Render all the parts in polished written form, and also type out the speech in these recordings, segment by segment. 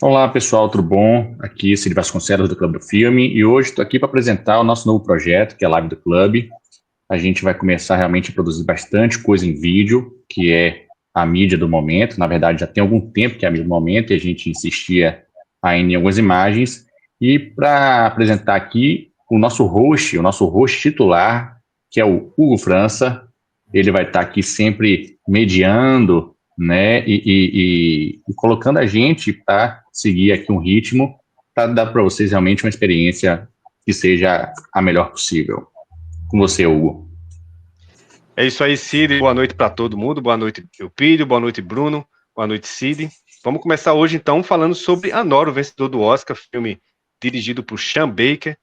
Olá pessoal, tudo bom? Aqui é Cid Vasconcelos do Clube do Filme e hoje estou aqui para apresentar o nosso novo projeto, que é a Live do Clube. A gente vai começar realmente a produzir bastante coisa em vídeo, que é a mídia do momento. Na verdade, já tem algum tempo que é a mídia do momento e a gente insistia ainda em algumas imagens. E para apresentar aqui o nosso host titular, que é o Hugo França, ele vai estar aqui sempre mediando, né, e colocando a gente para seguir aqui um ritmo para dar para vocês realmente uma experiência que seja a melhor possível. Com você, Hugo. É isso aí, Cid. Boa noite para todo mundo. Boa noite, Eupídio. Boa noite, Bruno. Boa noite, Cid. Vamos começar hoje, então, falando sobre Anora, o vencedor do Oscar, filme dirigido por Sean Baker.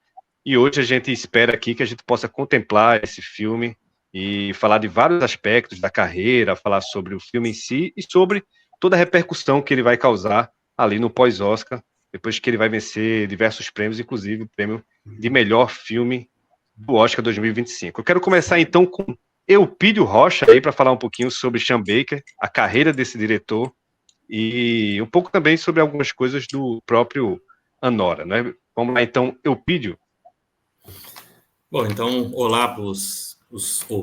E hoje a gente espera aqui que a gente possa contemplar esse filme e falar de vários aspectos da carreira, falar sobre o filme em si e sobre toda a repercussão que ele vai causar ali no pós-Oscar, depois que ele vai vencer diversos prêmios, inclusive o prêmio de melhor filme do Oscar 2025. Eu quero começar, então, com Eupídio Rocha aí para falar um pouquinho sobre Sean Baker, a carreira desse diretor e um pouco também sobre algumas coisas do próprio Anora, né? Vamos lá então, Eupídio. Bom, então, olá para os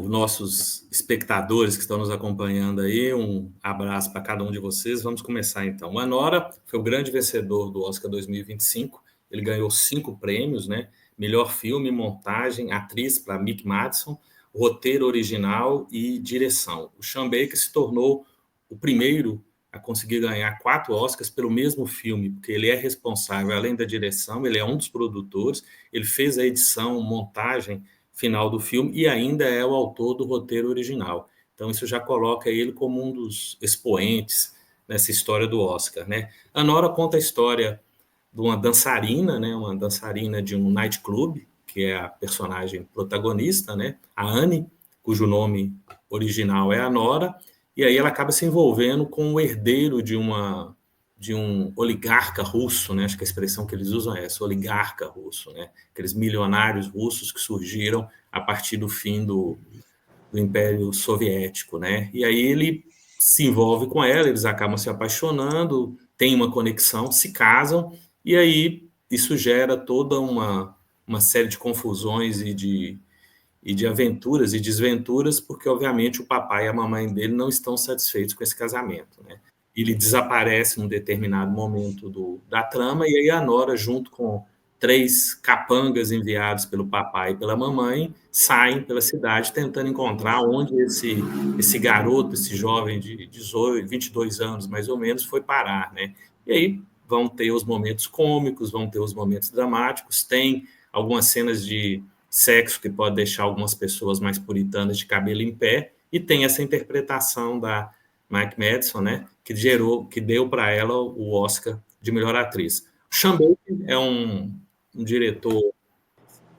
nossos espectadores que estão nos acompanhando aí, um abraço para cada um de vocês. Vamos começar então. O Anora foi o grande vencedor do Oscar 2025, ele ganhou 5 prêmios, né? Melhor filme, montagem, atriz para Mick Madison, roteiro original e direção. O Sean Baker se tornou o primeiro a conseguir ganhar 4 Oscars pelo mesmo filme, porque ele é responsável, além da direção, ele é um dos produtores, ele fez a edição, montagem final do filme e ainda é o autor do roteiro original. Então isso já coloca ele como um dos expoentes nessa história do Oscar, né? A Nora conta a história de uma dançarina, né? Uma dançarina de um nightclub, que é a personagem protagonista, né? A Anne, cujo nome original é a Nora, e aí ela acaba se envolvendo com o herdeiro de um oligarca russo, né? Acho que a expressão que eles usam é essa, oligarca russo, né? Aqueles milionários russos que surgiram a partir do fim do Império Soviético, né? E aí ele se envolve com ela, eles acabam se apaixonando, tem uma conexão, se casam, e aí isso gera toda uma série de confusões e de aventuras e desventuras, porque, obviamente, o papai e a mamãe dele não estão satisfeitos com esse casamento, né? Ele desaparece num determinado momento da trama, e aí a Nora, junto com 3 capangas enviados pelo papai e pela mamãe, saem pela cidade tentando encontrar onde esse garoto, esse jovem de 18, 22 anos, mais ou menos, foi parar, né? E aí vão ter os momentos cômicos, vão ter os momentos dramáticos, tem algumas cenas de sexo que pode deixar algumas pessoas mais puritanas de cabelo em pé, e tem essa interpretação da Mike Madison, né, que deu para ela o Oscar de melhor atriz. O Sean Baker é um diretor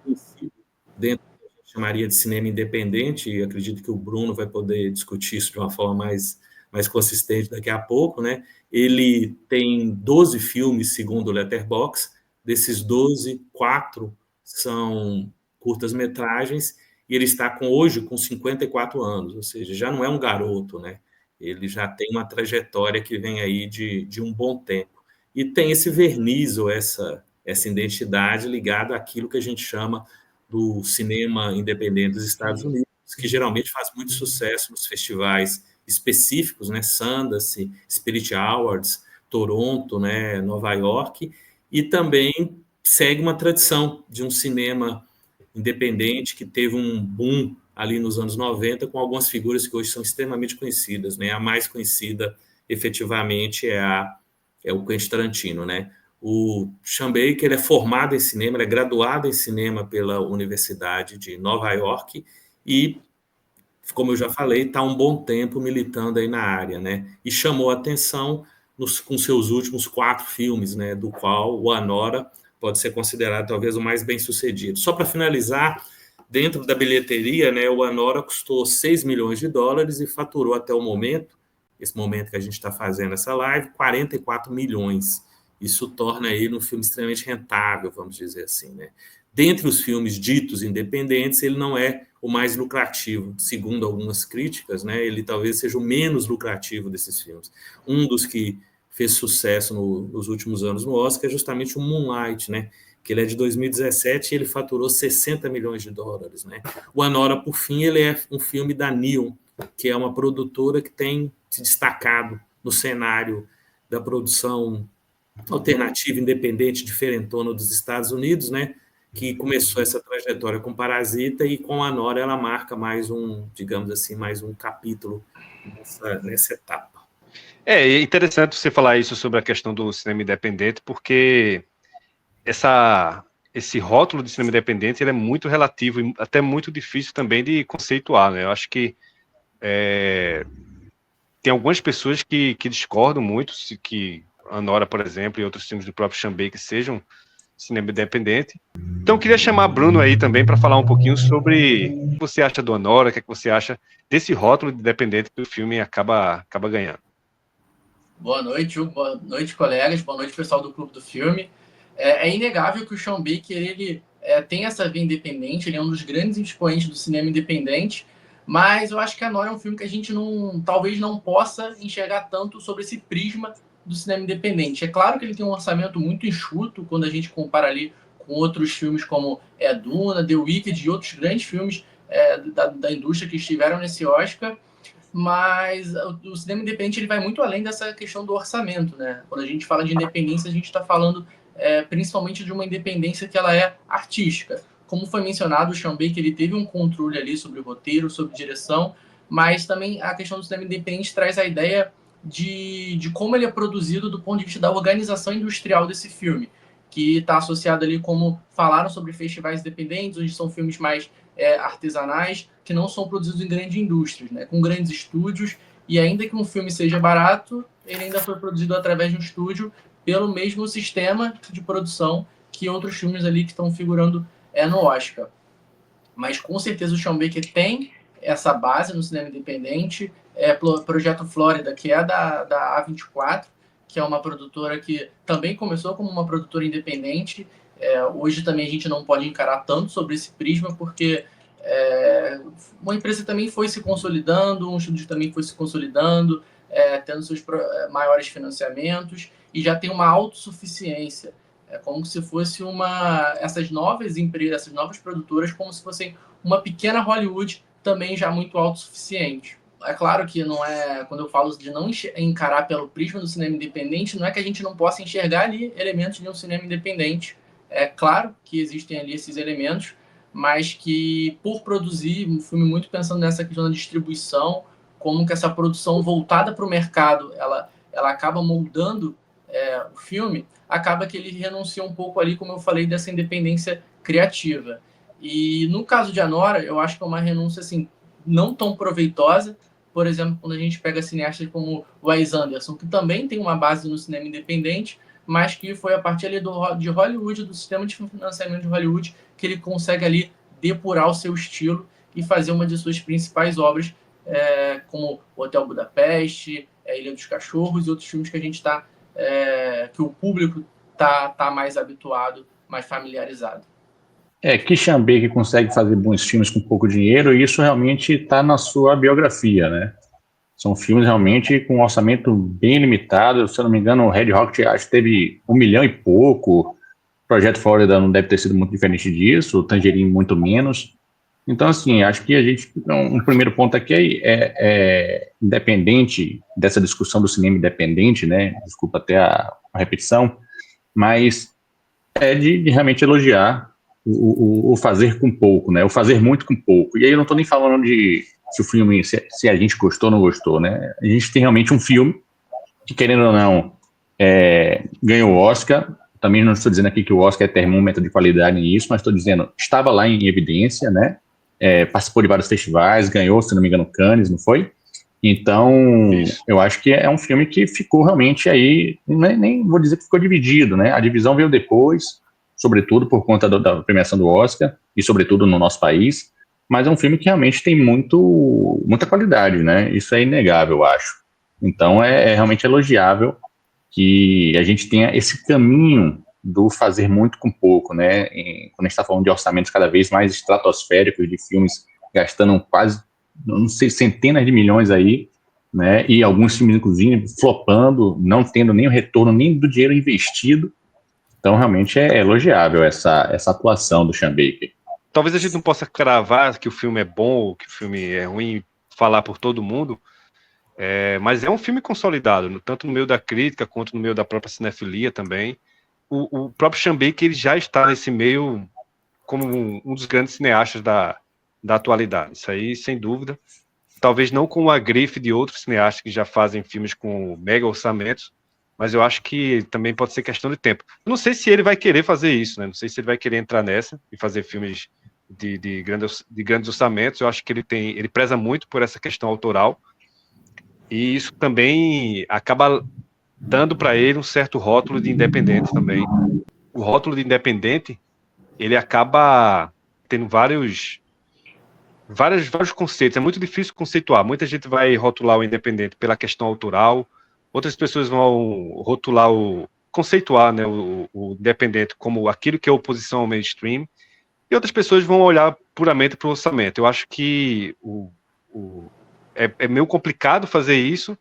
conhecido dentro do que a gente chamaria de cinema independente, e acredito que o Bruno vai poder discutir isso de uma forma mais consistente daqui a pouco, né? Ele tem 12 filmes, segundo o Letterboxd, desses 12, 4 são curtas-metragens, e ele está hoje com 54 anos, ou seja, já não é um garoto, né? Ele já tem uma trajetória que vem aí de um bom tempo. E tem esse verniz ou essa identidade ligada àquilo que a gente chama do cinema independente dos Estados Unidos, que geralmente faz muito sucesso nos festivais específicos, né? Sundance, Spirit Awards, Toronto, né? Nova York, e também segue uma tradição de um cinema independente que teve um boom ali nos anos 90 com algumas figuras que hoje são extremamente conhecidas, né? A mais conhecida, efetivamente, é o Quentin Tarantino, né? O Sean Baker é formado em cinema, ele é graduado em cinema pela Universidade de Nova York e, como eu já falei, está há um bom tempo militando aí na área, né? E chamou a atenção com seus últimos 4 filmes, né? Do qual o Anora pode ser considerado talvez o mais bem sucedido. Só para finalizar, dentro da bilheteria, né? O Anora custou 6 milhões de dólares e faturou até o momento, esse momento que a gente está fazendo essa live, 44 milhões. Isso torna ele um filme extremamente rentável, vamos dizer assim, né? Dentre os filmes ditos independentes, ele não é o mais lucrativo, segundo algumas críticas, né? Ele talvez seja o menos lucrativo desses filmes. Um dos que fez sucesso nos últimos anos no Oscar, é justamente o Moonlight, né? Que ele é de 2017 e ele faturou 60 milhões de dólares, né? O Anora, por fim, ele é um filme da Neon, que é uma produtora que tem se destacado no cenário da produção alternativa, independente, diferentona dos Estados Unidos, né? Que começou essa trajetória com Parasita e com a Anora ela marca mais um, digamos assim, mais um capítulo nessa etapa. É interessante você falar isso sobre a questão do cinema independente, porque esse rótulo de cinema independente ele é muito relativo e até muito difícil também de conceituar, né? Eu acho que tem algumas pessoas que discordam muito, que a Anora, por exemplo, e outros filmes do próprio Chambé que sejam cinema independente. Então, eu queria chamar Bruno aí também para falar um pouquinho sobre o que você acha do Anora, o que você acha desse rótulo de independente que o filme acaba ganhando. Boa noite, Hugo. Boa noite, colegas. Boa noite, pessoal do Clube do Filme. É inegável que o Sean Baker ele tem essa veia independente, ele é um dos grandes expoentes do cinema independente, mas eu acho que a Anora é um filme que a gente talvez não possa enxergar tanto sobre esse prisma do cinema independente. É claro que ele tem um orçamento muito enxuto quando a gente compara ali com outros filmes como Duna, The Wicked e outros grandes filmes da indústria que estiveram nesse Oscar, mas o cinema independente ele vai muito além dessa questão do orçamento, né? Quando a gente fala de independência, a gente está falando principalmente de uma independência que ela é artística. Como foi mencionado, o Sean Baker ele teve um controle ali sobre o roteiro, sobre direção, mas também a questão do cinema independente traz a ideia de como ele é produzido do ponto de vista da organização industrial desse filme, que está associado ali, como falaram, sobre festivais independentes, onde são filmes mais artesanais, que não são produzidos em grandes indústrias, né, com grandes estúdios, e ainda que um filme seja barato, ele ainda foi produzido através de um estúdio pelo mesmo sistema de produção que outros filmes ali que estão figurando no Oscar. Mas com certeza o Sean Baker tem essa base no cinema independente, Projeto Flórida, que é da A24, que é uma produtora que também começou como uma produtora independente. Hoje também a gente não pode encarar tanto sobre esse prisma, porque uma empresa também foi se consolidando, um estúdio também foi se consolidando, tendo seus maiores financiamentos, e já tem uma autossuficiência. É como se fosse essas novas empresas, essas novas produtoras, como se fossem uma pequena Hollywood também já muito autossuficiente. É claro que não é, quando eu falo de não encarar pelo prisma do cinema independente, não é que a gente não possa enxergar ali elementos de um cinema independente. É claro que existem ali esses elementos, mas que por produzir um filme muito pensando nessa questão da distribuição, como que essa produção voltada para o mercado, ela acaba moldando o filme, acaba que ele renuncia um pouco ali, como eu falei, dessa independência criativa. E no caso de Anora, eu acho que é uma renúncia assim, não tão proveitosa. Por exemplo, quando a gente pega cineastas como o Wes Anderson, que também tem uma base no cinema independente, mas que foi a partir ali de Hollywood, do sistema de financiamento de Hollywood, que ele consegue ali depurar o seu estilo e fazer uma de suas principais obras, como Hotel Budapeste, Ilha dos Cachorros e outros filmes que a gente que o público tá mais habituado, mais familiarizado. Que Sean Baker consegue fazer bons filmes com pouco dinheiro, e isso realmente está na sua biografia, né? São filmes realmente com um orçamento bem limitado. Se eu não me engano, o Red Rocket acho que teve 1 milhão e pouco. O Projeto Flórida não deve ter sido muito diferente disso, o Tangerine muito menos. Então, assim, acho que a gente, um primeiro ponto aqui é independente dessa discussão do cinema independente, né? Desculpa até a repetição, mas de realmente elogiar o fazer com pouco, né? O fazer muito com pouco. E aí eu não estou nem falando de se o filme, se a gente gostou ou não gostou, né? A gente tem realmente um filme que, querendo ou não, ganhou o Oscar. Também não estou dizendo aqui que o Oscar é termômetro de qualidade nisso, mas estou dizendo, estava lá em evidência, né? Participou de vários festivais, ganhou, se não me engano, Cannes, não foi? Então, eu acho que é um filme que ficou realmente aí, nem vou dizer que ficou dividido, né? A divisão veio depois, sobretudo por conta da premiação do Oscar, e sobretudo no nosso país, mas é um filme que realmente tem muita qualidade, né? Isso é inegável, eu acho. Então, é realmente elogiável que a gente tenha esse caminho do fazer muito com pouco, né? Quando a gente está falando de orçamentos cada vez mais estratosféricos, de filmes gastando quase, não sei, centenas de milhões aí, né? E alguns filmes, inclusive, flopando, não tendo nem o retorno nem do dinheiro investido. Então, realmente é elogiável essa atuação do Sean Baker. Talvez a gente não possa cravar que o filme é bom ou que o filme é ruim, falar por todo mundo, mas é um filme consolidado, tanto no meio da crítica quanto no meio da própria cinefilia também. O próprio Sean Baker, ele já está nesse meio como um dos grandes cineastas da atualidade. Isso aí, sem dúvida. Talvez não com a grife de outros cineastas que já fazem filmes com mega orçamentos, mas eu acho que também pode ser questão de tempo. Eu não sei se ele vai querer fazer isso, né? Não sei se ele vai querer entrar nessa e fazer filmes de grandes orçamentos. Eu acho que ele preza muito por essa questão autoral, e isso também acaba dando para ele um certo rótulo de independente também. O rótulo de independente, ele acaba tendo vários conceitos. É muito difícil conceituar. Muita gente vai rotular o independente pela questão autoral, outras pessoas vão rotular conceituar, né, o independente como aquilo que é oposição ao mainstream, e outras pessoas vão olhar puramente para o orçamento. Eu acho que é meio complicado fazer isso,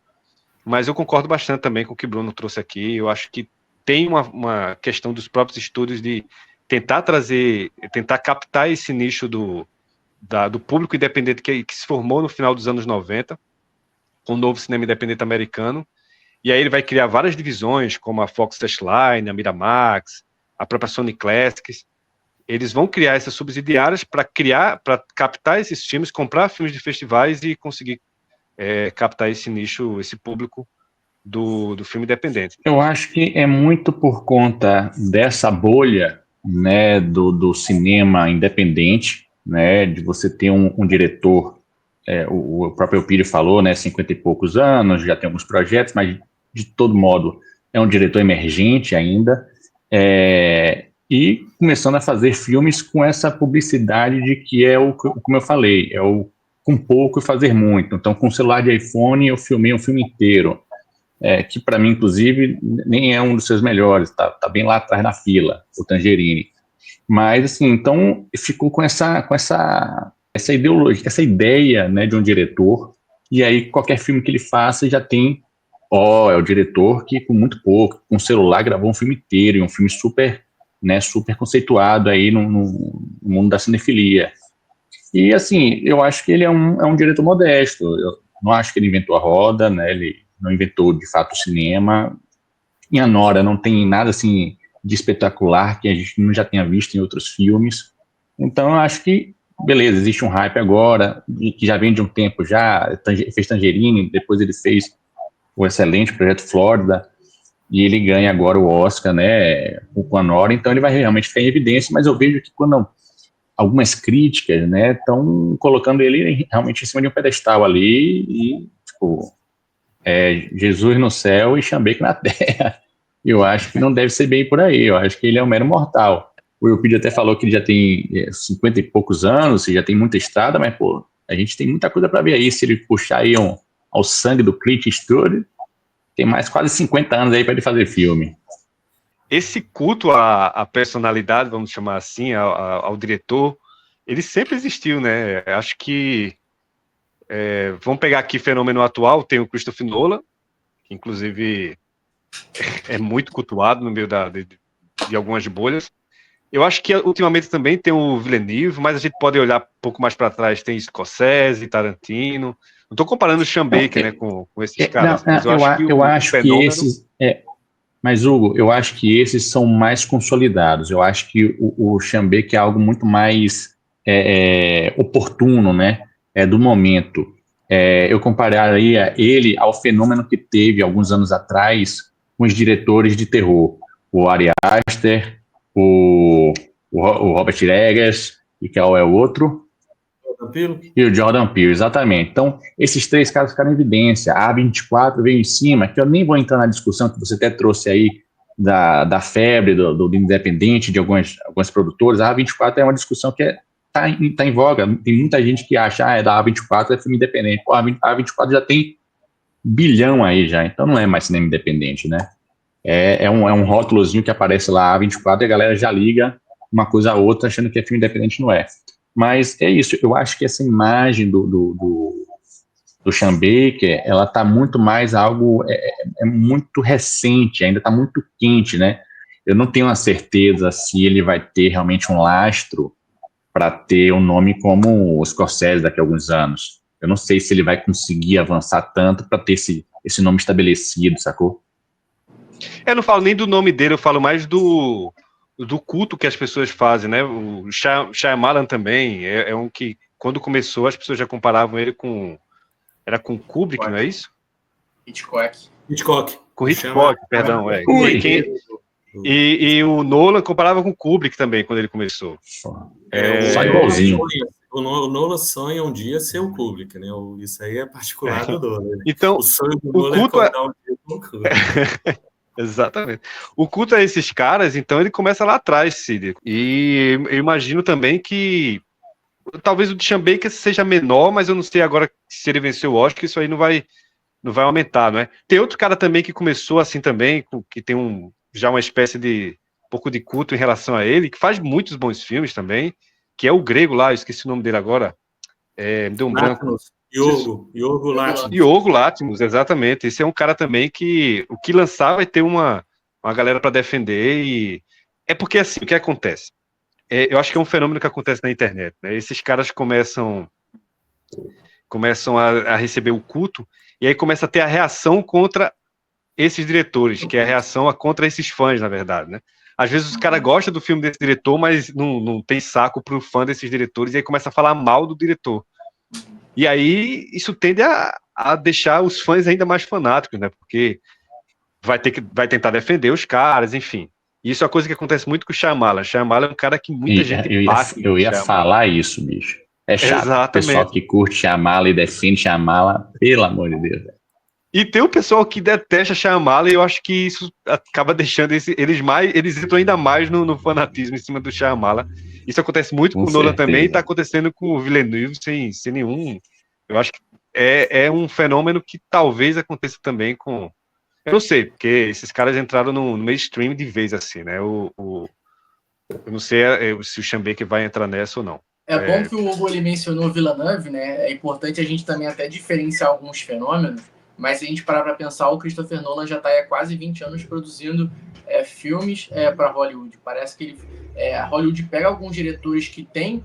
mas eu concordo bastante também com o que o Bruno trouxe aqui. Eu acho que tem uma questão dos próprios estúdios de tentar captar esse nicho do público independente que se formou no final dos anos 90, com o novo cinema independente americano, e aí ele vai criar várias divisões, como a Fox Searchlight, a Miramax, a própria Sony Classics. Eles vão criar essas subsidiárias para captar esses filmes, comprar filmes de festivais e conseguir captar esse nicho, esse público do filme independente. Eu acho que é muito por conta dessa bolha, né, do cinema independente, né, de você ter um diretor, o próprio Elpidio falou, né, 50 e poucos anos, já tem alguns projetos, mas de todo modo é um diretor emergente ainda, e começando a fazer filmes com essa publicidade de que como eu falei, com pouco e fazer muito. Então, com o celular de iPhone, eu filmei um filme inteiro, que para mim, inclusive, nem é um dos seus melhores, tá bem lá atrás na fila, o Tangerine. Mas, assim, então, ficou com essa ideologia, essa ideia, né, de um diretor, e aí qualquer filme que ele faça já tem, é o diretor que com muito pouco, com o celular gravou um filme inteiro, e um filme super, né, super conceituado aí no mundo da cinefilia. E, assim, eu acho que ele é um diretor modesto, eu não acho que ele inventou a roda, né, ele não inventou, de fato, o cinema. Em Anora não tem nada, assim, de espetacular que a gente não já tenha visto em outros filmes. Então, eu acho que, beleza, existe um hype agora, que já vem de um tempo já, fez Tangerine, depois ele fez o excelente Projeto Flórida, e ele ganha agora o Oscar, né, com Anora, então ele vai realmente ficar em evidência, mas eu vejo que quando algumas críticas, né, estão colocando ele realmente em cima de um pedestal ali, e, tipo, Jesus no céu e Sean Baker na terra. Eu acho que não deve ser bem por aí, eu acho que ele é um mero mortal. O Elpidio até falou que ele já tem 50 e poucos anos, já tem muita estrada, mas, pô, a gente tem muita coisa para ver aí. Se ele puxar aí ao sangue do Clint Eastwood, tem mais quase 50 anos aí para ele fazer filme. Esse culto à personalidade, vamos chamar assim, ao diretor, ele sempre existiu, né? Acho que vamos pegar aqui fenômeno atual, tem o Christopher Nolan, que inclusive é muito cultuado no meio de algumas bolhas. Eu acho que ultimamente também tem o Villeneuve, mas a gente pode olhar um pouco mais para trás, tem Scorsese, Tarantino. Não estou comparando o Sean Baker, né, com esses caras, mas eu acho que esses... Mas, Hugo, eu acho que esses são mais consolidados. Eu acho que o Sean Baker é algo muito mais oportuno, né? Do momento. Eu compararia ele ao fenômeno que teve alguns anos atrás com os diretores de terror. O Ari Aster, o Robert Eggers, e que é o outro? E o Jordan Peele, exatamente. Então, esses três caras ficaram em evidência. A A24 veio em cima, que eu nem vou entrar na discussão que você até trouxe aí da febre do independente de alguns produtores. A A24 é uma discussão que tá em voga. Tem muita gente que acha, da A24 é filme independente. Pô, a A24 já tem bilhão aí já, então não é mais cinema independente, né? É um rótulozinho que aparece lá, A24, e a galera já liga uma coisa a outra achando que é filme independente, não é. Mas é isso, eu acho que essa imagem do Sean Baker, ela está muito mais algo, muito recente, ainda está muito quente, né? Eu não tenho uma certeza se ele vai ter realmente um lastro para ter um nome como o Scorsese daqui a alguns anos. Eu não sei se ele vai conseguir avançar tanto para ter esse nome estabelecido, sacou? Eu não falo nem do nome dele, eu falo mais do culto que as pessoas fazem, né? O Shyamalan também é um que, quando começou, as pessoas já comparavam ele com... Era com Kubrick, não é isso? Hitchcock. Com Hitchcock, perdão. E o Nolan comparava com Kubrick também, quando ele começou. Só igualzinho. O Nolan sonha um dia ser o Kubrick, né? Isso aí é particular do Nolan. Então, o sonho do Nolan culto é um dia com o Kubrick. Exatamente. O culto a esses caras, então, ele começa lá atrás, Cid. E eu imagino também que talvez o de Sean Baker seja menor, mas eu não sei agora se ele venceu o Oscar, isso aí não vai aumentar, não é? Tem outro cara também que começou assim também, que tem já uma espécie de um pouco de culto em relação a ele, que faz muitos bons filmes também, que é o grego lá, eu esqueci o nome dele agora. Me deu um branco. Yorgo Lanthimos. Yorgo Lanthimos, exatamente. Esse é um cara também que o que lançar vai ter uma galera para defender. E é porque assim, o que acontece? Eu acho que é um fenômeno que acontece na internet, né? Esses caras começam a receber o culto e aí começa a ter a reação contra esses diretores, que é a reação contra esses fãs, na verdade, né? Às vezes os caras gostam do filme desse diretor, mas não tem saco pro fã desses diretores, e aí começa a falar mal do diretor. E aí isso tende a deixar os fãs ainda mais fanáticos, né? Porque vai tentar defender os caras, enfim. E isso é uma coisa que acontece muito com o Shyamalan. Shyamalan é um cara que muita gente bate. Eu ia falar isso, bicho. É chato. Exatamente. O pessoal que curte Shyamalan e defende Shyamalan, pelo amor de Deus. E tem o pessoal que detesta Shyamalan, e eu acho que isso acaba deixando eles entram ainda mais no fanatismo em cima do Shyamalan. Isso acontece muito com o Nolan também, e está acontecendo com o Villeneuve sem nenhum. Eu acho que é um fenômeno que talvez aconteça também com. Eu não sei, porque esses caras entraram no mainstream de vez assim, né? Eu não sei se o Sean Baker vai entrar nessa ou não. É bom que o Hugo ele mencionou Villeneuve, né? É importante a gente também até diferenciar alguns fenômenos, mas se a gente parar para pensar, o Christopher Nolan já está há quase 20 anos produzindo filmes para Hollywood. Parece que a Hollywood pega alguns diretores que têm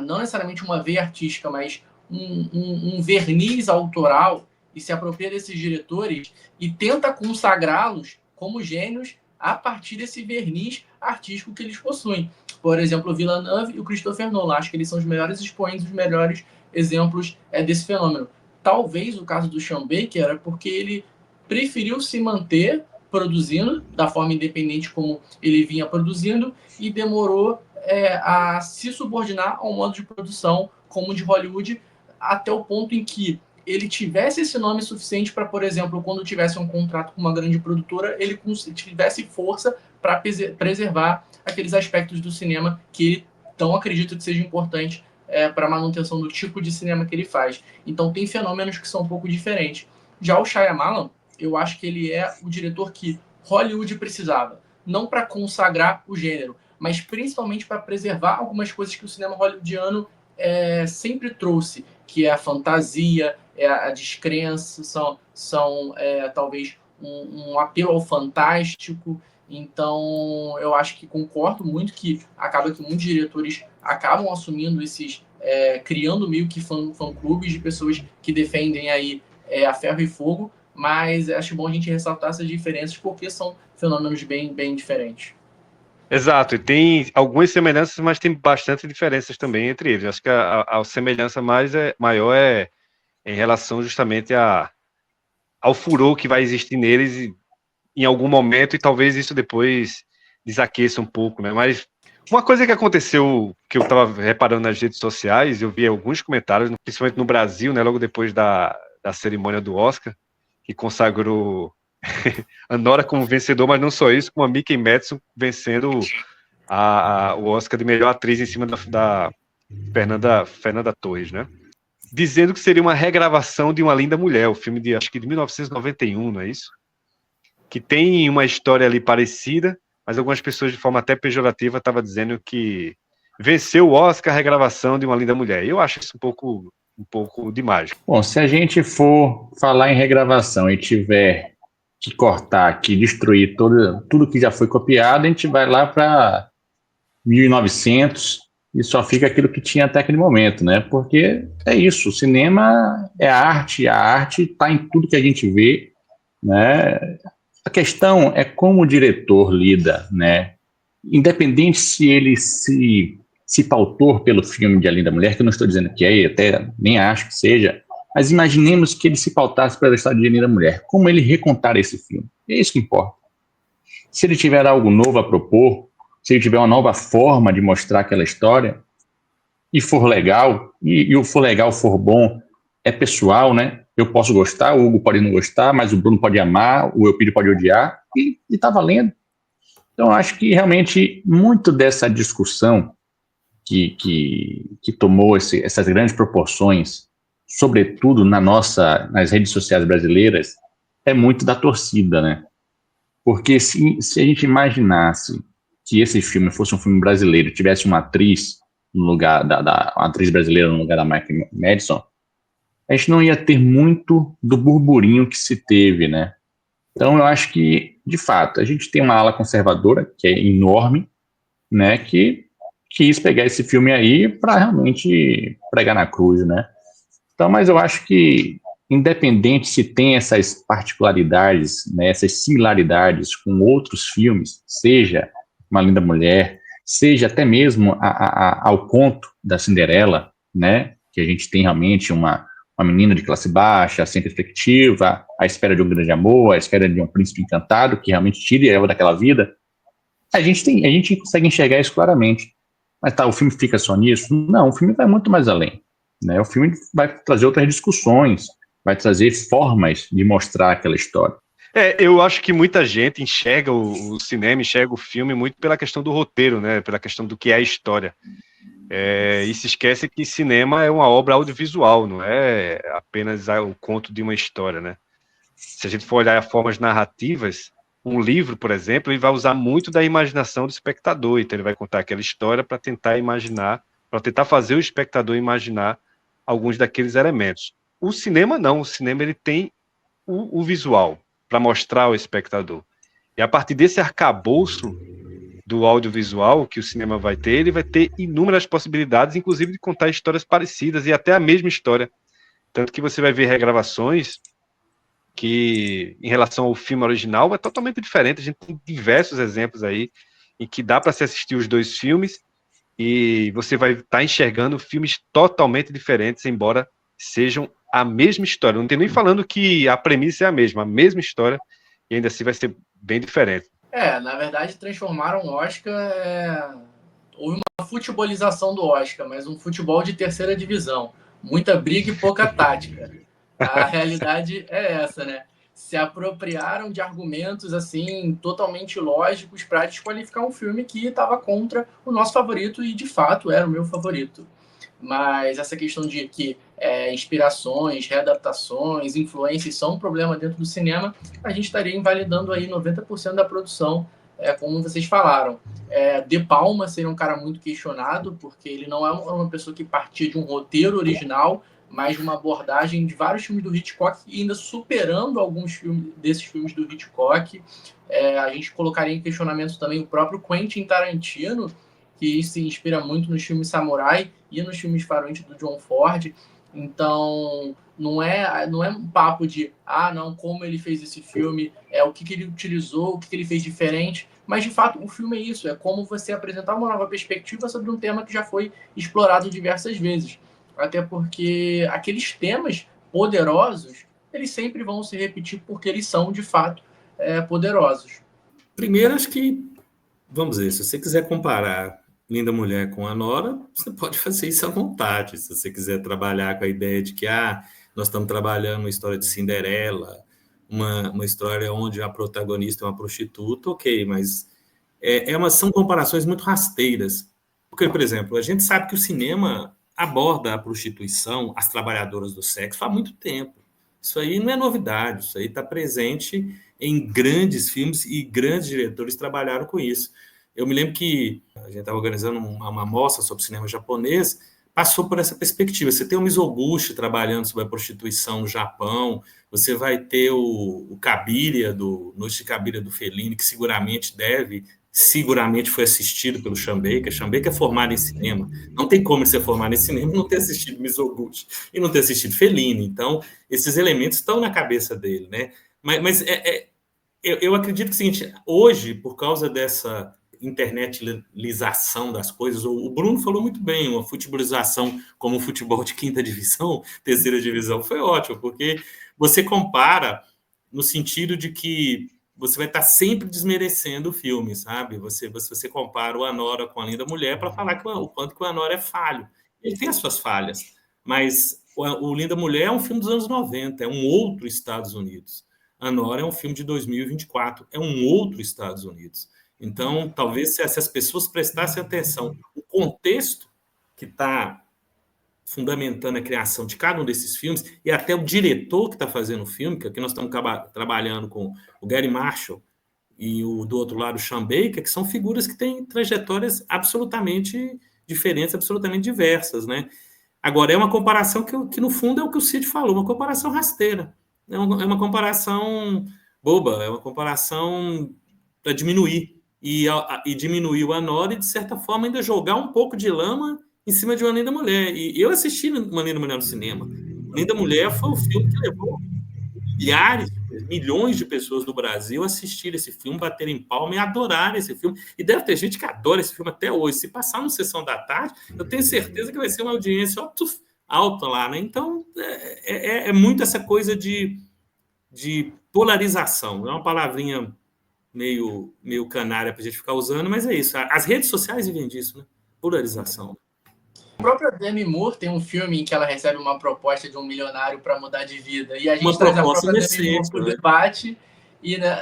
não necessariamente uma veia artística, mas um verniz autoral, e se apropria desses diretores e tenta consagrá-los como gênios a partir desse verniz artístico que eles possuem. Por exemplo, o Villeneuve e o Christopher Nolan. Acho que eles são os melhores expoentes, os melhores exemplos desse fenômeno. Talvez o caso do Sean Baker era porque ele preferiu se manter produzindo da forma independente como ele vinha produzindo e demorou a se subordinar ao modo de produção como de Hollywood, até o ponto em que ele tivesse esse nome suficiente para, por exemplo, quando tivesse um contrato com uma grande produtora, ele tivesse força para preservar aqueles aspectos do cinema que ele tão acredita que seja importante para a manutenção do tipo de cinema que ele faz. Então tem fenômenos que são um pouco diferentes. Já o Shyamalan, eu acho que ele é o diretor que Hollywood precisava, não para consagrar o gênero, mas principalmente para preservar algumas coisas que o cinema hollywoodiano sempre trouxe, que é a fantasia, a descrença, são talvez um apelo ao fantástico. Então, eu acho que concordo muito que acaba que muitos diretores acabam assumindo criando meio que fã-clubes de pessoas que defendem aí a ferro e fogo, mas acho bom a gente ressaltar essas diferenças porque são fenômenos bem, bem diferentes. Exato, e tem algumas semelhanças, mas tem bastante diferenças também entre eles. Acho que a semelhança maior é em relação justamente ao furor que vai existir neles em algum momento, e talvez isso depois desaqueça um pouco, né? Mas uma coisa que aconteceu, que eu estava reparando nas redes sociais, eu vi alguns comentários, principalmente no Brasil, né, logo depois da cerimônia do Oscar, que consagrou a Nora como vencedor, mas não só isso, como a Mickey Madison vencendo o Oscar de melhor atriz em cima da Fernanda Torres, né? Dizendo que seria uma regravação de Uma Linda Mulher, o filme acho que de 1991, não é isso? Que tem uma história ali parecida, mas algumas pessoas de forma até pejorativa estavam dizendo que venceu o Oscar a regravação de Uma Linda Mulher. Eu acho isso um pouco um pouco de mágica. Bom, se a gente for falar em regravação e tiver que cortar aqui, destruir tudo que já foi copiado, a gente vai lá para 1900 e só fica aquilo que tinha até aquele momento, né? Porque é isso, o cinema é a arte está em tudo que a gente vê, né? A questão é como o diretor lida, né? Independente se ele se pautou pelo filme de A Linda Mulher, que eu não estou dizendo que é, e até nem acho que seja, mas imaginemos que ele se pautasse pela história de A Linda Mulher. Como ele recontar esse filme? É isso que importa. Se ele tiver algo novo a propor, se ele tiver uma nova forma de mostrar aquela história, e for legal, e o for legal, for bom, é pessoal, né? Eu posso gostar, o Hugo pode não gostar, mas o Bruno pode amar, o Eupídio pode odiar, e tá valendo. Então, acho que realmente muito dessa discussão que tomou essas grandes proporções, sobretudo nas redes sociais brasileiras, é muito da torcida, né? Porque se a gente imaginasse que esse filme fosse um filme brasileiro, tivesse uma atriz no lugar uma atriz brasileira no lugar da Mike Madison, a gente não ia ter muito do burburinho que se teve, né? Então eu acho que, de fato, a gente tem uma ala conservadora que é enorme, né? Que quis pegar esse filme aí para realmente pregar na cruz, né? Então, mas eu acho que, independente se tem essas particularidades, né, essas similaridades com outros filmes, seja Uma Linda Mulher, seja até mesmo ao conto da Cinderela, né, que a gente tem realmente uma menina de classe baixa, sem perspectiva, à espera de um grande amor, à espera de um príncipe encantado que realmente tire ela daquela vida. A gente consegue enxergar isso claramente. Mas tá, o filme fica só nisso? Não, o filme vai muito mais além, né? O filme vai trazer outras discussões, vai trazer formas de mostrar aquela história. Eu acho que muita gente enxerga o cinema, enxerga o filme muito pela questão do roteiro, né? Pela questão do que é a história. E se esquece que cinema é uma obra audiovisual, não é apenas o conto de uma história, né? Se a gente for olhar formas narrativas, um livro, por exemplo, ele vai usar muito da imaginação do espectador, então ele vai contar aquela história para tentar imaginar, para tentar fazer o espectador imaginar alguns daqueles elementos. O cinema não, o cinema ele tem o visual para mostrar ao espectador. E a partir desse arcabouço do audiovisual que o cinema vai ter, ele vai ter inúmeras possibilidades, inclusive de contar histórias parecidas e até a mesma história. Tanto que você vai ver regravações que, em relação ao filme original, é totalmente diferente. A gente tem diversos exemplos aí em que dá para se assistir os dois filmes e você vai estar enxergando filmes totalmente diferentes, embora sejam a mesma história. Não tem nem falando que a premissa é a mesma história, e ainda assim vai ser bem diferente. Na verdade, transformaram o Oscar... Houve uma futebolização do Oscar, mas um futebol de terceira divisão. Muita briga e pouca tática. A realidade é essa, né? Se apropriaram de argumentos assim totalmente lógicos para desqualificar um filme que estava contra o nosso favorito e de fato era o meu favorito. Mas essa questão de que inspirações, readaptações, influências são um problema dentro do cinema, a gente estaria invalidando aí 90% da produção, como vocês falaram. De Palma seria um cara muito questionado, porque ele não é uma pessoa que partia de um roteiro original, mas de uma abordagem de vários filmes do Hitchcock, e ainda superando alguns desses filmes do Hitchcock. A gente colocaria em questionamento também o próprio Quentin Tarantino, que se inspira muito nos filmes samurai e nos filmes faroeste do John Ford. Então, não é um papo de, não, como ele fez esse filme, o que ele utilizou, o que ele fez diferente. Mas, de fato, o filme é isso, é como você apresentar uma nova perspectiva sobre um tema que já foi explorado diversas vezes. Até porque aqueles temas poderosos, eles sempre vão se repetir porque eles são, de fato, poderosos. Primeiro, acho que, vamos dizer, se você quiser comparar Linda Mulher com a Nora, você pode fazer isso à vontade. Se você quiser trabalhar com a ideia de que nós estamos trabalhando uma história de Cinderela, uma história onde a protagonista é uma prostituta, ok, mas são comparações muito rasteiras. Porque, por exemplo, a gente sabe que o cinema aborda a prostituição, as trabalhadoras do sexo, há muito tempo. Isso aí não é novidade, isso aí está presente em grandes filmes e grandes diretores trabalharam com isso. Eu me lembro que a gente estava organizando uma mostra sobre cinema japonês, passou por essa perspectiva. Você tem o Mizoguchi trabalhando sobre a prostituição no Japão, você vai ter o Cabiria, Noite de Cabiria do Fellini, que seguramente foi assistido pelo Schambeka. Schambeka é formado em cinema. Não tem como ser formado em cinema e não ter assistido Mizoguchi e não ter assistido Fellini. Então, esses elementos estão na cabeça dele, né? Mas eu acredito que é o seguinte, hoje, por causa dessa internetização das coisas, o Bruno falou muito bem, uma futebolização como o futebol de quinta divisão, terceira divisão, foi ótimo, porque você compara no sentido de que você vai estar sempre desmerecendo o filme, sabe? Você compara o Anora com A Linda Mulher para falar o quanto que o Anora é falho. Ele tem as suas falhas, mas o Linda Mulher é um filme dos anos 90, é um outro Estados Unidos. Anora é um filme de 2024, é um outro Estados Unidos. Então, talvez se as pessoas prestassem atenção no contexto que está fundamentando a criação de cada um desses filmes, e até o diretor que está fazendo o filme, que aqui nós estamos trabalhando com o Gary Marshall e do outro lado o Schambeka, que são figuras que têm trajetórias absolutamente diferentes, absolutamente diversas, né? Agora, é uma comparação que no fundo é o que o Cid falou, uma comparação rasteira, é uma comparação boba, é uma comparação para diminuir, e diminuir o Anora e, de certa forma, ainda jogar um pouco de lama em cima de Uma Linda Mulher. E eu assisti Uma Linda Mulher no cinema. Uma Linda Mulher foi o filme que levou milhões de pessoas do Brasil a assistir esse filme, baterem palma e adorar esse filme. E deve ter gente que adora esse filme até hoje. Se passar no Sessão da Tarde, eu tenho certeza que vai ser uma audiência alta lá, né? Então, é muito essa coisa de polarização. É uma palavrinha meio canária para a gente ficar usando, mas é isso. As redes sociais vivem disso, né? Polarização. A própria Demi Moore tem um filme em que ela recebe uma proposta de um milionário para mudar de vida. E a gente traz a própria Demi Moore para o debate. E, né...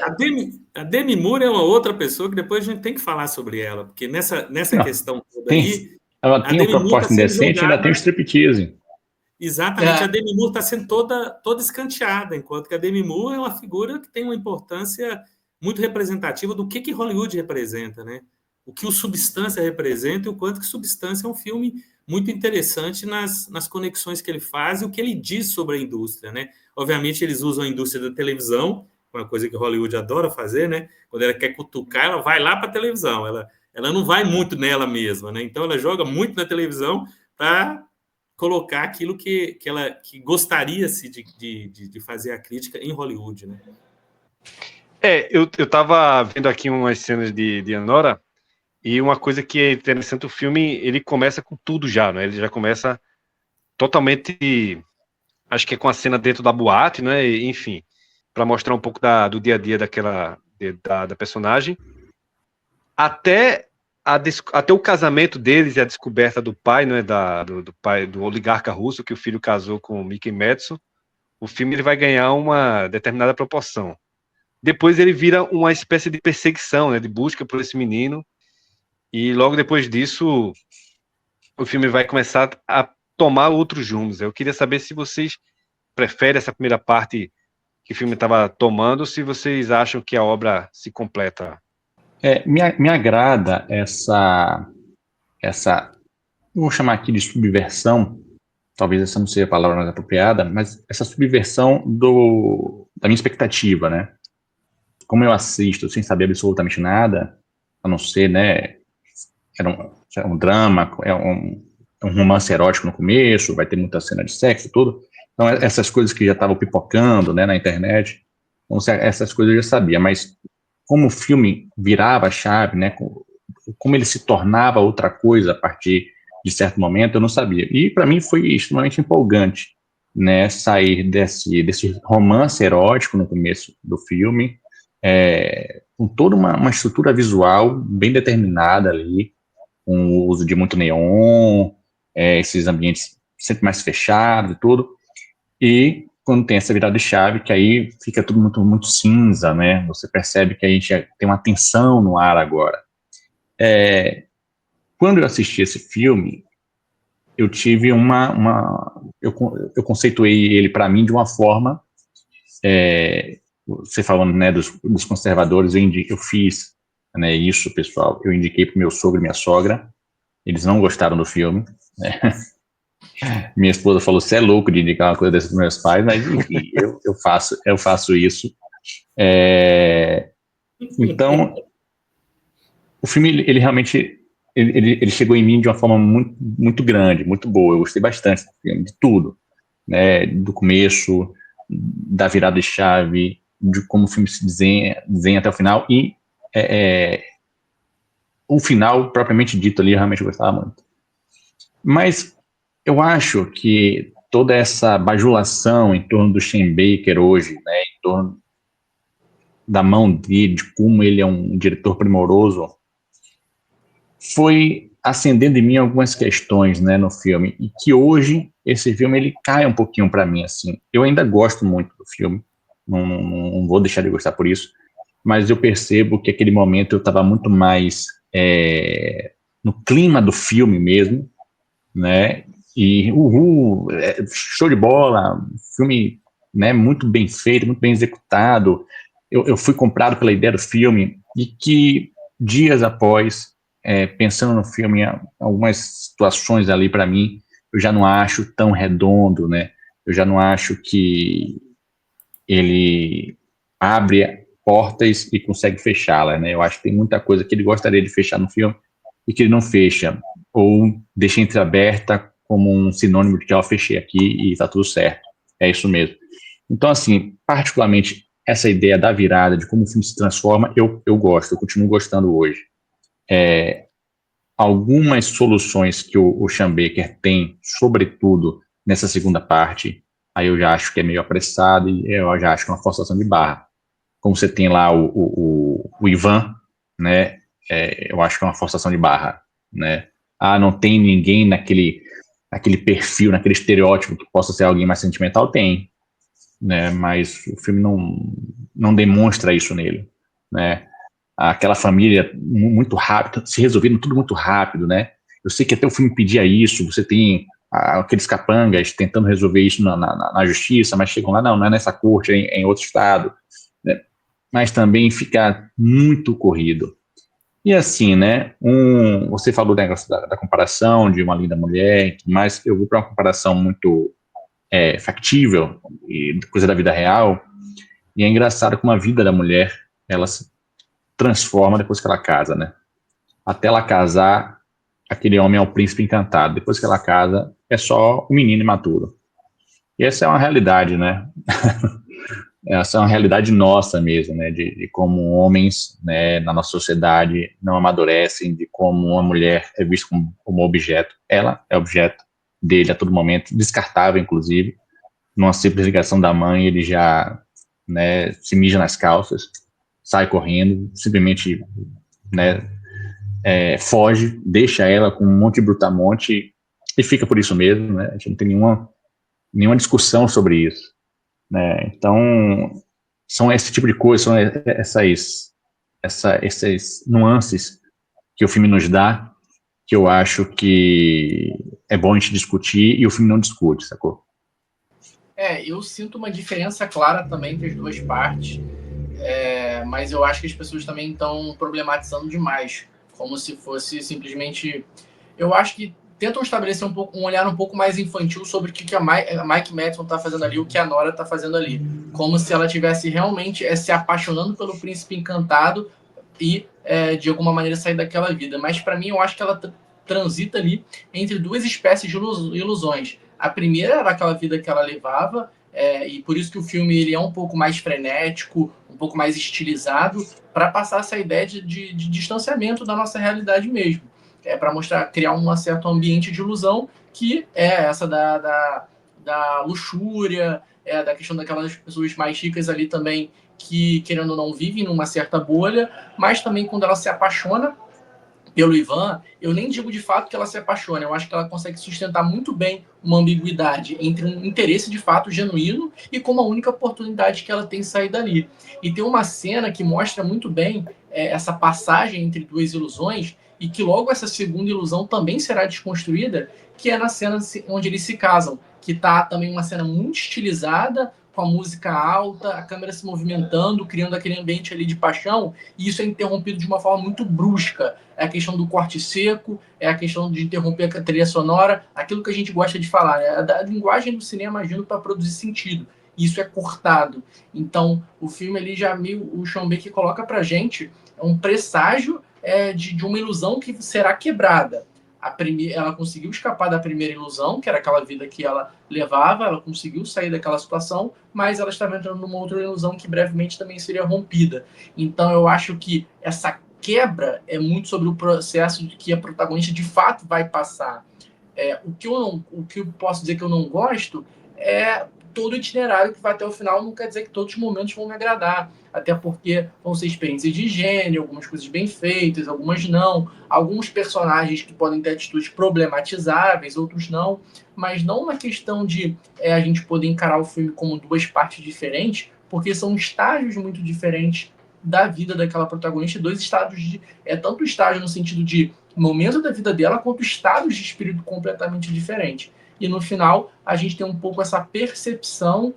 a Demi Moore é uma outra pessoa que depois a gente tem que falar sobre ela, porque nessa questão toda aí... Ela tem uma proposta indecente e ainda tem o striptease. Exatamente, a Demi Moore está sendo toda escanteada, enquanto que a Demi Moore é uma figura que tem uma importância muito representativa do que Hollywood representa, né? O que o Substância representa e o quanto que Substância é um filme muito interessante nas conexões que ele faz e o que ele diz sobre a indústria, né? Obviamente, eles usam a indústria da televisão, uma coisa que Hollywood adora fazer, né? Quando ela quer cutucar, ela vai lá para a televisão, ela não vai muito nela mesma, né? Então, ela joga muito na televisão para colocar aquilo que gostaria-se de fazer a crítica em Hollywood, né? Eu estava vendo aqui umas cenas de Anora, e uma coisa que é interessante, o filme, ele começa com tudo já, né? Ele já começa totalmente, acho que é com a cena dentro da boate, né? E, enfim, para mostrar um pouco do dia a dia da personagem, até o casamento deles e a descoberta do pai, né? Do pai, do oligarca russo, que o filho casou com o Mickey Madison. O filme ele vai ganhar uma determinada proporção. Depois ele vira uma espécie de perseguição, né, de busca por esse menino, e logo depois disso o filme vai começar a tomar outros rumos. Eu queria saber se vocês preferem essa primeira parte que o filme estava tomando, ou se vocês acham que a obra se completa. Me agrada essa, vou chamar aqui de subversão, talvez essa não seja a palavra mais apropriada, mas essa subversão da minha expectativa, né? Como eu assisto sem saber absolutamente nada, a não ser, né, é um drama, é um romance erótico no começo, vai ter muita cena de sexo e tudo, então essas coisas que já estavam pipocando, né, na internet, então, essas coisas eu já sabia, mas como o filme virava a chave, né, como ele se tornava outra coisa a partir de certo momento, eu não sabia, e para mim foi extremamente empolgante, né, sair desse romance erótico no começo do filme, com toda uma estrutura visual bem determinada ali, com o uso de muito neon, esses ambientes sempre mais fechados e tudo, e quando tem essa virada de chave, que aí fica tudo muito, muito cinza, né, você percebe que a gente tem uma tensão no ar agora. Quando eu assisti esse filme, eu tive eu conceituei ele para mim de uma forma, você falando, né, dos conservadores, eu fiz, né, isso, pessoal, eu indiquei para o meu sogro e minha sogra, eles não gostaram do filme, né, Minha esposa falou, você é louco de indicar uma coisa dessa para meus pais, mas enfim, eu faço isso. Então, o filme, ele realmente, ele chegou em mim de uma forma muito, muito grande, muito boa. Eu gostei bastante do filme, de tudo, né? Do começo, da virada de chave, de como o filme se desenha até o final, e o final, propriamente dito ali, eu realmente gostava muito. Mas eu acho que toda essa bajulação em torno do Shane Baker hoje, né, em torno da mão dele, de como ele é um diretor primoroso, foi acendendo em mim algumas questões, né, no filme, e que hoje esse filme ele cai um pouquinho para mim, assim. Eu ainda gosto muito do filme, não vou deixar de gostar por isso, mas eu percebo que aquele momento eu estava muito mais no clima do filme mesmo, né, e show de bola, filme, né, muito bem feito, muito bem executado. Eu fui comprado pela ideia do filme, e que dias após, pensando no filme, algumas situações ali para mim, eu já não acho tão redondo, né? Eu já não acho que ele abre portas e consegue fechá-las, né? Eu acho que tem muita coisa que ele gostaria de fechar no filme e que ele não fecha, ou deixa entreaberta como um sinônimo de que eu fechei aqui e tá tudo certo. É isso mesmo. Então, assim, particularmente, essa ideia da virada, de como o filme se transforma, eu gosto, eu continuo gostando hoje. Algumas soluções que o Sean Baker tem, sobretudo nessa segunda parte, aí eu já acho que é meio apressado e eu já acho que é uma forçação de barra. Como você tem lá o Ivan, né? Eu acho que é uma forçação de barra, né? Ah, não tem ninguém naquele perfil, naquele estereótipo que possa ser alguém mais sentimental? Tem, né? Mas o filme não demonstra isso nele, né? Aquela família muito rápido, se resolvendo tudo muito rápido, né? Eu sei que até o filme pedia isso, você tem aqueles capangas tentando resolver isso na justiça, mas chegam lá, não é nessa corte, é em outro estado, né? Mas também fica muito corrido. E assim, né? Você falou do negócio da comparação de uma linda mulher, mas eu vou para uma comparação muito factível e coisa da vida real. E é engraçado como a vida da mulher ela se transforma depois que ela casa, né? Até ela casar, aquele homem é o príncipe encantado. Depois que ela casa, é só um menino imaturo. E essa é uma realidade, né? Essa é uma realidade nossa mesmo, né? De como homens, né, na nossa sociedade não amadurecem, de como uma mulher é vista como objeto. Ela é objeto dele a todo momento, descartável, inclusive. Numa simples ligação da mãe, ele já, né, se mija nas calças, sai correndo, simplesmente, né, foge, deixa ela com um monte de brutamonte e fica por isso mesmo, né? A gente não tem nenhuma discussão sobre isso, né? Então, são esse tipo de coisa, são essas nuances que o filme nos dá, que eu acho que é bom a gente discutir e o filme não discute, sacou? Eu sinto uma diferença clara também entre as duas partes, mas eu acho que as pessoas também estão problematizando demais, como se fosse simplesmente... Eu acho que tentam estabelecer um olhar um pouco mais infantil sobre o que a Mike Madison está fazendo ali, o que a Nora está fazendo ali, como se ela tivesse realmente se apaixonando pelo príncipe encantado e de alguma maneira sair daquela vida. Mas para mim eu acho que ela transita ali entre duas espécies de ilusões. A primeira era aquela vida que ela levava, e por isso que o filme ele é um pouco mais frenético, um pouco mais estilizado, para passar essa ideia de distanciamento da nossa realidade mesmo. Para mostrar, criar um certo ambiente de ilusão, que é essa da luxúria, da questão daquelas pessoas mais ricas ali também, que, querendo ou não, vivem numa certa bolha, mas também quando ela se apaixona pelo Ivan, eu nem digo de fato que ela se apaixona, eu acho que ela consegue sustentar muito bem uma ambiguidade entre um interesse de fato genuíno e como a única oportunidade que ela tem de sair dali. E tem uma cena que mostra muito bem essa passagem entre duas ilusões e que logo essa segunda ilusão também será desconstruída, que é na cena onde eles se casam, que tá também uma cena muito estilizada, com a música alta, a câmera se movimentando, criando aquele ambiente ali de paixão, e isso é interrompido de uma forma muito brusca. É a questão do corte seco, é a questão de interromper a trilha sonora, aquilo que a gente gosta de falar, né? A linguagem do cinema agindo para produzir sentido. Isso é cortado. Então, o filme ali já o Sean Baker coloca pra gente um presságio de uma ilusão que será quebrada. Ela conseguiu escapar da primeira ilusão, que era aquela vida que ela levava, ela conseguiu sair daquela situação, mas ela estava entrando numa outra ilusão que brevemente também seria rompida. Então eu acho que essa quebra é muito sobre o processo de que a protagonista de fato vai passar. O que eu posso dizer que eu não gosto é todo o itinerário que vai até o final. Não quer dizer que todos os momentos vão me agradar, até porque vão ser experiências de gênero, algumas coisas bem feitas, algumas não, alguns personagens que podem ter atitudes problematizáveis, outros não, mas não uma questão de a gente poder encarar o filme como duas partes diferentes, porque são estágios muito diferentes da vida daquela protagonista, dois estágios tanto estágio no sentido de momento da vida dela, quanto estados de espírito completamente diferentes. E no final, a gente tem um pouco essa percepção,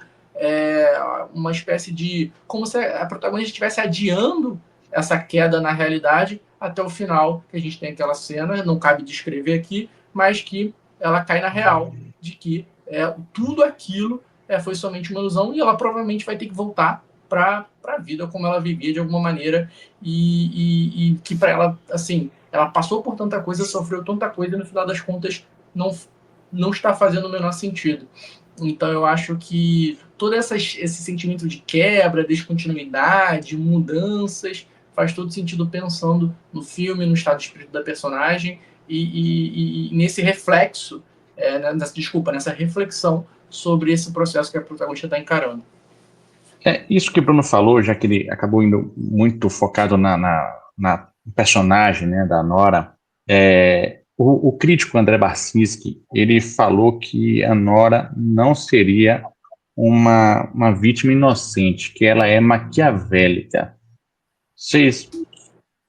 uma espécie de... como se a protagonista estivesse adiando essa queda na realidade até o final, que a gente tem aquela cena, não cabe descrever aqui, mas que ela cai na real de que tudo aquilo foi somente uma ilusão e ela provavelmente vai ter que voltar para a vida como ela vivia de alguma maneira e que para ela, assim, ela passou por tanta coisa, sofreu tanta coisa e no final das contas não está fazendo o menor sentido. Então eu acho que todo esse sentimento de quebra, descontinuidade, mudanças, faz todo sentido pensando no filme, no estado de espírito da personagem e nesse reflexo, nessa reflexão sobre esse processo que a protagonista está encarando. Isso que o Bruno falou, já que ele acabou indo muito focado na personagem, né, da Nora, o crítico André Barcinski, ele falou que a Nora não seria uma vítima inocente, que ela é maquiavélica.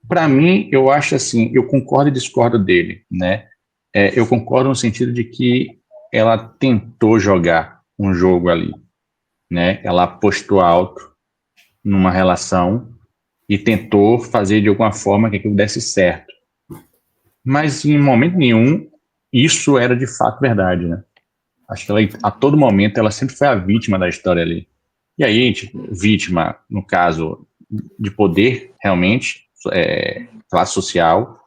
Para mim, eu acho assim, eu concordo e discordo dele, né? Eu concordo no sentido de que ela tentou jogar um jogo ali, né? Ela apostou alto numa relação e tentou fazer de alguma forma que aquilo desse certo. Mas em momento nenhum isso era de fato verdade, né? Acho que ela, a todo momento ela sempre foi a vítima da história ali. E aí, vítima, no caso de poder, realmente, classe social,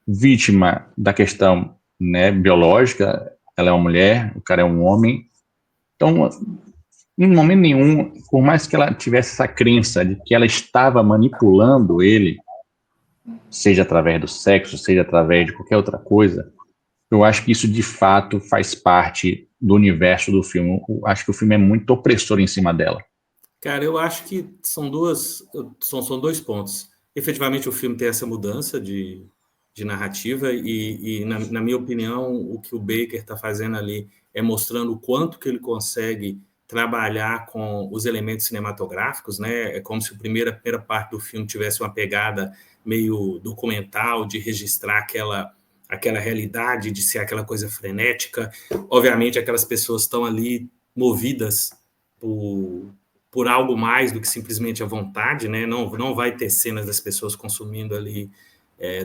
vítima da questão, né, biológica, ela é uma mulher, o cara é um homem. Então, em momento nenhum, por mais que ela tivesse essa crença de que ela estava manipulando ele, seja através do sexo, seja através de qualquer outra coisa, eu acho que isso de fato faz parte do universo do filme. Eu acho que o filme é muito opressor em cima dela. Cara, eu acho que são dois pontos. Efetivamente, o filme tem essa mudança de narrativa e na minha opinião, o que o Baker está fazendo ali é mostrando o quanto que ele consegue trabalhar com os elementos cinematográficos, né? É como se a primeira parte do filme tivesse uma pegada meio documental, de registrar aquela realidade, de ser aquela coisa frenética. Obviamente, aquelas pessoas estão ali movidas por algo mais do que simplesmente a vontade, né? Não vai ter cenas das pessoas consumindo ali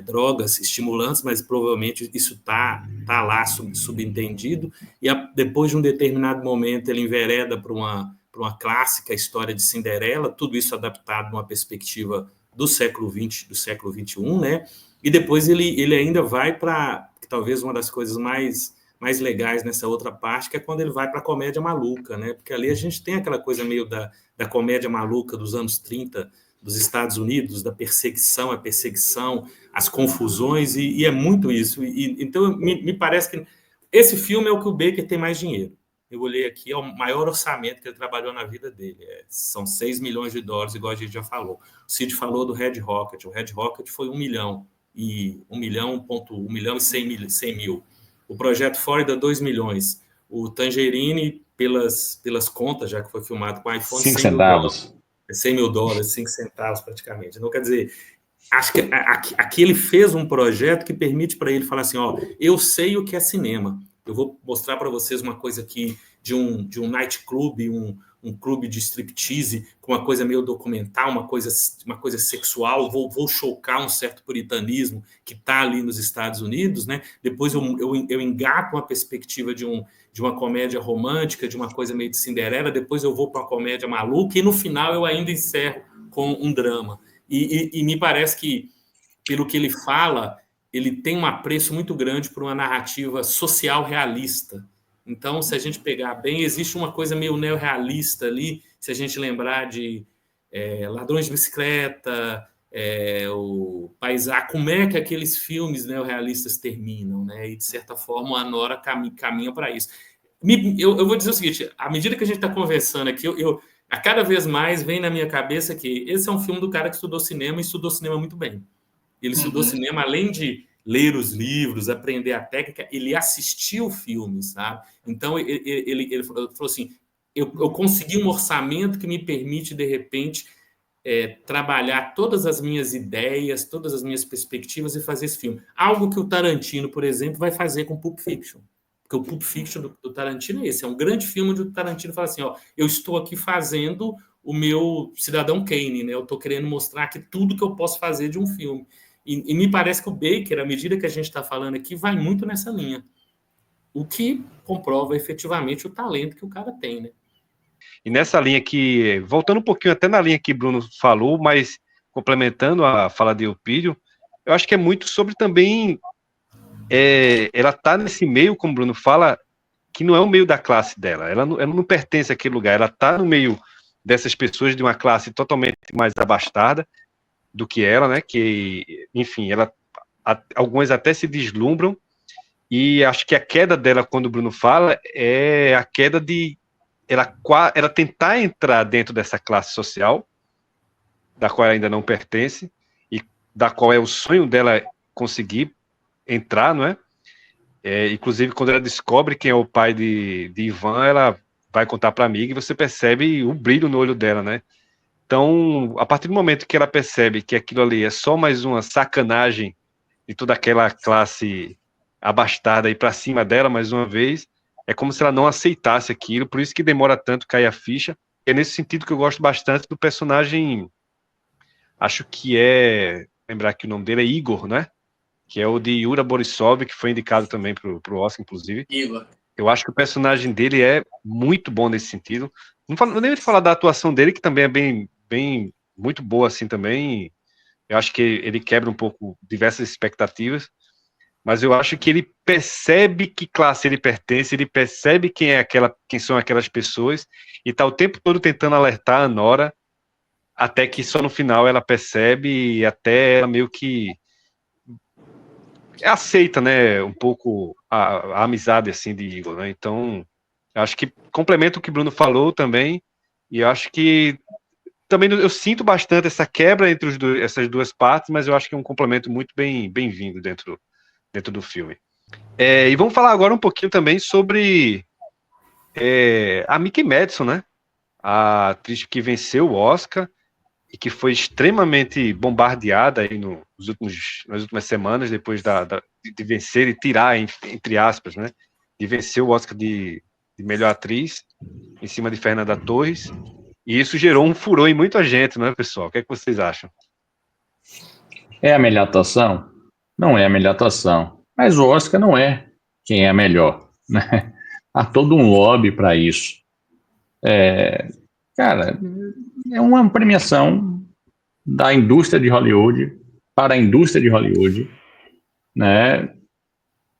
drogas, estimulantes, mas provavelmente isso tá lá subentendido, e depois de um determinado momento ele envereda para uma clássica história de Cinderela, tudo isso adaptado numa perspectiva do século XX, do século XXI, né? E depois ele ainda vai para, talvez uma das coisas mais legais nessa outra parte, que é quando ele vai para a comédia maluca, né? Porque ali a gente tem aquela coisa meio da comédia maluca dos anos 30, dos Estados Unidos, da perseguição, as confusões, e é muito isso. Então, me parece que esse filme é o que o Baker tem mais dinheiro. Eu olhei aqui, é o maior orçamento que ele trabalhou na vida dele. São $6 milhões, igual a gente já falou. O Cid falou do Red Rocket. O Red Rocket foi 1 milhão e 100 mil. O Projeto Flórida, 2 milhões. O Tangerine, pelas contas, já que foi filmado com iPhone, 5 centavos. $100 mil, 5 centavos praticamente. Então, quer dizer, acho que aqui ele fez um projeto que permite para ele falar assim, ó, eu sei o que é cinema, Eu vou mostrar para vocês uma coisa aqui de um nightclub, um clube de striptease, com uma coisa meio documental, uma coisa sexual. Vou chocar um certo puritanismo que está ali nos Estados Unidos, né? Depois eu engato uma perspectiva de uma comédia romântica, de uma coisa meio de Cinderela, depois eu vou para uma comédia maluca, e no final eu ainda encerro com um drama. E me parece que, pelo que ele fala, ele tem um apreço muito grande por uma narrativa social realista. Então, se a gente pegar bem, existe uma coisa meio neorrealista ali, se a gente lembrar de Ladrões de Bicicleta, o Paisagem, como é que aqueles filmes neorrealistas terminam, né? E, de certa forma, a Nora caminha para isso. Eu vou dizer o seguinte, à medida que a gente está conversando aqui, a cada vez mais vem na minha cabeça que esse é um filme do cara que estudou cinema, e estudou cinema muito bem. Ele estudou cinema, além de ler os livros, aprender a técnica, ele assistiu filmes, sabe? Então, ele falou assim, eu consegui um orçamento que me permite, de repente, trabalhar todas as minhas ideias, todas as minhas perspectivas e fazer esse filme. Algo que o Tarantino, por exemplo, vai fazer com Pulp Fiction. Porque o Pulp Fiction do Tarantino é esse. É um grande filme onde o Tarantino fala assim, eu estou aqui fazendo o meu Cidadão Kane, né? Eu estou querendo mostrar aqui tudo que eu posso fazer de um filme. E me parece que o Baker, à medida que a gente está falando aqui, vai muito nessa linha. O que comprova efetivamente o talento que o cara tem, né? E nessa linha que, voltando um pouquinho até na linha que Bruno falou, mas complementando a fala de Eupídio, eu acho que é muito sobre também, ela tá nesse meio, como o Bruno fala, que não é o meio da classe dela, ela não pertence àquele lugar, ela tá no meio dessas pessoas de uma classe totalmente mais abastada do que ela, né, que, enfim, algumas até se deslumbram, e acho que a queda dela, quando o Bruno fala, é a queda de ela tentar entrar dentro dessa classe social, da qual ela ainda não pertence, e da qual é o sonho dela conseguir entrar, não é? Inclusive, quando ela descobre quem é o pai de Ivan, ela vai contar para a amiga, e você percebe o brilho no olho dela, né? Então, a partir do momento que ela percebe que aquilo ali é só mais uma sacanagem de toda aquela classe abastada aí para cima dela, mais uma vez, é como se ela não aceitasse aquilo, por isso que demora tanto cair a ficha. É nesse sentido que eu gosto bastante do personagem, acho que lembrar que o nome dele é Igor, né? Que é o de Yura Borisov, que foi indicado também para o Oscar, inclusive. Igor. Eu acho que o personagem dele é muito bom nesse sentido. Não nem falar da atuação dele, que também é bem muito boa assim também. Eu acho que ele quebra um pouco diversas expectativas, mas eu acho que ele percebe que classe ele pertence, ele percebe quem são aquelas pessoas, e está o tempo todo tentando alertar a Nora, até que só no final ela percebe, e até ela meio que aceita, né, um pouco a amizade assim de Igor, né? Então, eu acho que complementa o que o Bruno falou também, e eu acho que também eu sinto bastante essa quebra entre essas duas partes, mas eu acho que é um complemento muito bem-vindo dentro do filme. E vamos falar agora um pouquinho também sobre a Mickey Madison, né? A atriz que venceu o Oscar e que foi extremamente bombardeada aí nas últimas semanas, depois de vencer e tirar, entre aspas, né? De vencer o Oscar de melhor atriz em cima de Fernanda Torres. E isso gerou um furor em muita gente, não é, pessoal? O que é que vocês acham? É a melhor atuação? Não é a melhor atuação. Mas o Oscar não é quem é a melhor, né? Há todo um lobby para isso. Cara, é uma premiação da indústria de Hollywood para a indústria de Hollywood, né?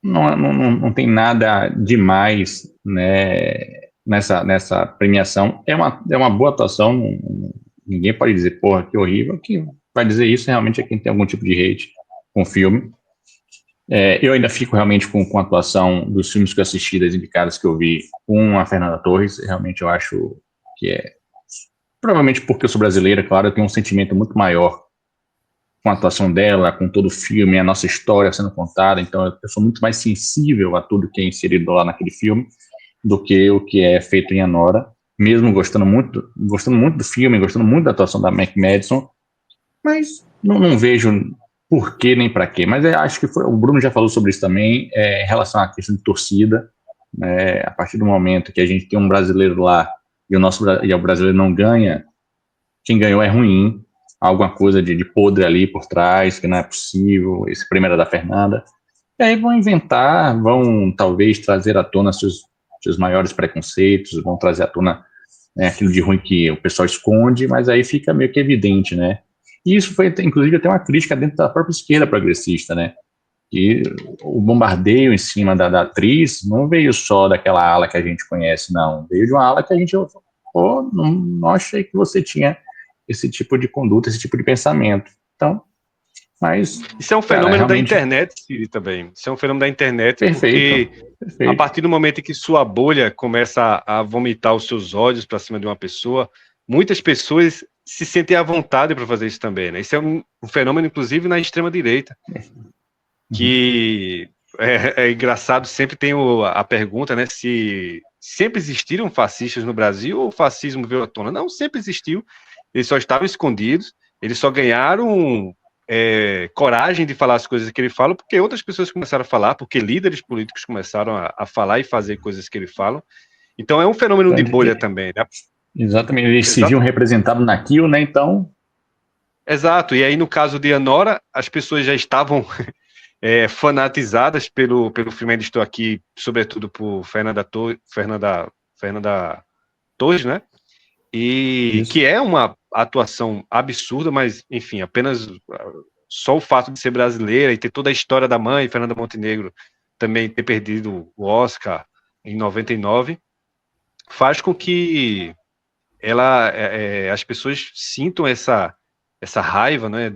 Não tem nada demais, né, nessa premiação. É uma boa atuação, ninguém pode dizer, porra, que horrível. Quem vai dizer isso realmente é quem tem algum tipo de hate com o filme. Eu ainda fico realmente com a atuação dos filmes que eu assisti, das indicadas que eu vi com a Fernanda Torres. Realmente eu acho que provavelmente porque eu sou brasileira, claro, eu tenho um sentimento muito maior com a atuação dela, com todo o filme, a nossa história sendo contada. Então eu sou muito mais sensível a tudo que é inserido lá naquele filme do que o que é feito em Anora, mesmo gostando muito do filme, gostando muito da atuação da Mickey Madison, mas não vejo por quê nem para quê, mas eu acho que o Bruno já falou sobre isso também, em relação à questão de torcida, né, a partir do momento que a gente tem um brasileiro lá e o brasileiro não ganha, quem ganhou é ruim, alguma coisa de podre ali por trás, que não é possível, esse prêmio era da Fernanda. E aí vão inventar, vão talvez trazer à tona seus maiores preconceitos, vão trazer à tona, né, aquilo de ruim que o pessoal esconde, mas aí fica meio que evidente, né? E isso foi, inclusive, até uma crítica dentro da própria esquerda progressista, né? Que o bombardeio em cima da atriz não veio só daquela ala que a gente conhece, não. Veio de uma ala que a gente, não achei que você tinha esse tipo de conduta, esse tipo de pensamento. Então, mas... Isso é um fenômeno da internet, Ciri, também. Isso é um fenômeno da internet, perfeito, porque a partir do momento em que sua bolha começa a vomitar os seus ódios para cima de uma pessoa, muitas pessoas se sentem à vontade para fazer isso também, né? Isso é um fenômeno, inclusive, na extrema-direita, que é engraçado, sempre tem a pergunta, né, se sempre existiram fascistas no Brasil ou o fascismo veio à tona. Não, sempre existiu, eles só estavam escondidos, eles só ganharam coragem de falar as coisas que ele fala, porque outras pessoas começaram a falar, porque líderes políticos começaram a falar e fazer coisas que ele fala. Então é um fenômeno de bolha também, né? Exatamente, eles se viam representados naquilo, né? Então... Exato, e aí no caso de Anora, as pessoas já estavam fanatizadas pelo filme Ainda Estou Aqui, sobretudo por Fernanda Torres, né? E isso, que é uma atuação absurda, mas, enfim, apenas só o fato de ser brasileira e ter toda a história da mãe, Fernanda Montenegro, também ter perdido o Oscar em 99, faz com que as pessoas sintam essa raiva, né,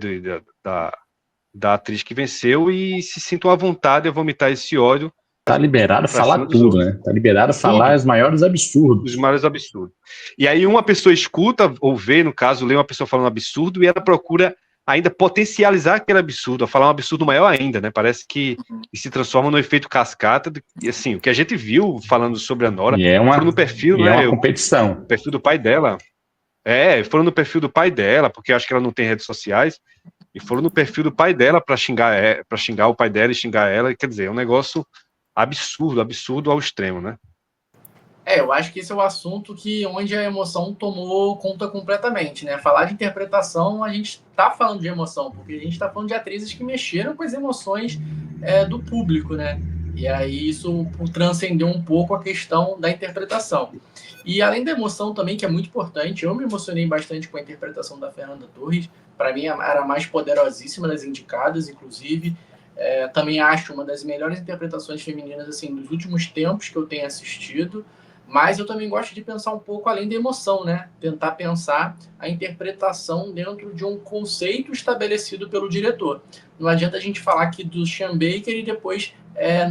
da atriz que venceu e se sintam à vontade a vomitar esse ódio. Tá liberado falar tudo, né? Tá liberado falar os maiores absurdos. Os maiores absurdos. E aí uma pessoa escuta ou vê, no caso, lê uma pessoa falando um absurdo e ela procura ainda potencializar aquele absurdo, a falar um absurdo maior ainda, né? Parece que se transforma no efeito cascata. E assim, o que a gente viu falando sobre a Nora foram no perfil, né? É uma competição. O perfil do pai dela. Foram no perfil do pai dela, porque acho que ela não tem redes sociais, e foram no perfil do pai dela para xingar o pai dela e xingar ela. Quer dizer, é um negócio absurdo ao extremo, né? Eu acho que esse é o assunto onde a emoção tomou conta completamente, né? Falar de interpretação, a gente está falando de emoção, porque a gente está falando de atrizes que mexeram com as emoções do público, né? E aí isso transcendeu um pouco a questão da interpretação. E além da emoção também, que é muito importante, eu me emocionei bastante com a interpretação da Fernanda Torres. Para mim, era a mais poderosíssima das indicadas, inclusive. Também acho uma das melhores interpretações femininas assim dos últimos tempos que eu tenho assistido. Mas eu também gosto de pensar um pouco além da emoção, né? Tentar pensar a interpretação dentro de um conceito estabelecido pelo diretor. Não adianta a gente falar aqui do Sean Baker e depois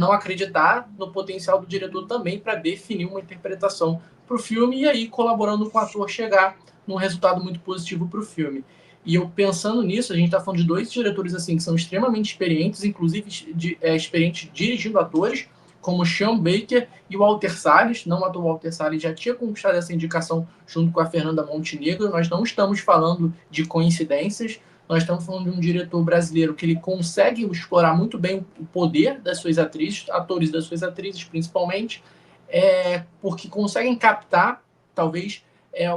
não acreditar no potencial do diretor também para definir uma interpretação para o filme e aí, colaborando com o ator, chegar num resultado muito positivo para o filme. E eu pensando nisso, a gente está falando de dois diretores assim que são extremamente experientes, inclusive experientes dirigindo atores, como Sean Baker e o Walter Salles. Não à toa, o Walter Salles já tinha conquistado essa indicação junto com a Fernanda Montenegro. Nós não estamos falando de coincidências, nós estamos falando de um diretor brasileiro que ele consegue explorar muito bem o poder das suas atrizes, atores das suas atrizes principalmente, porque conseguem captar, talvez,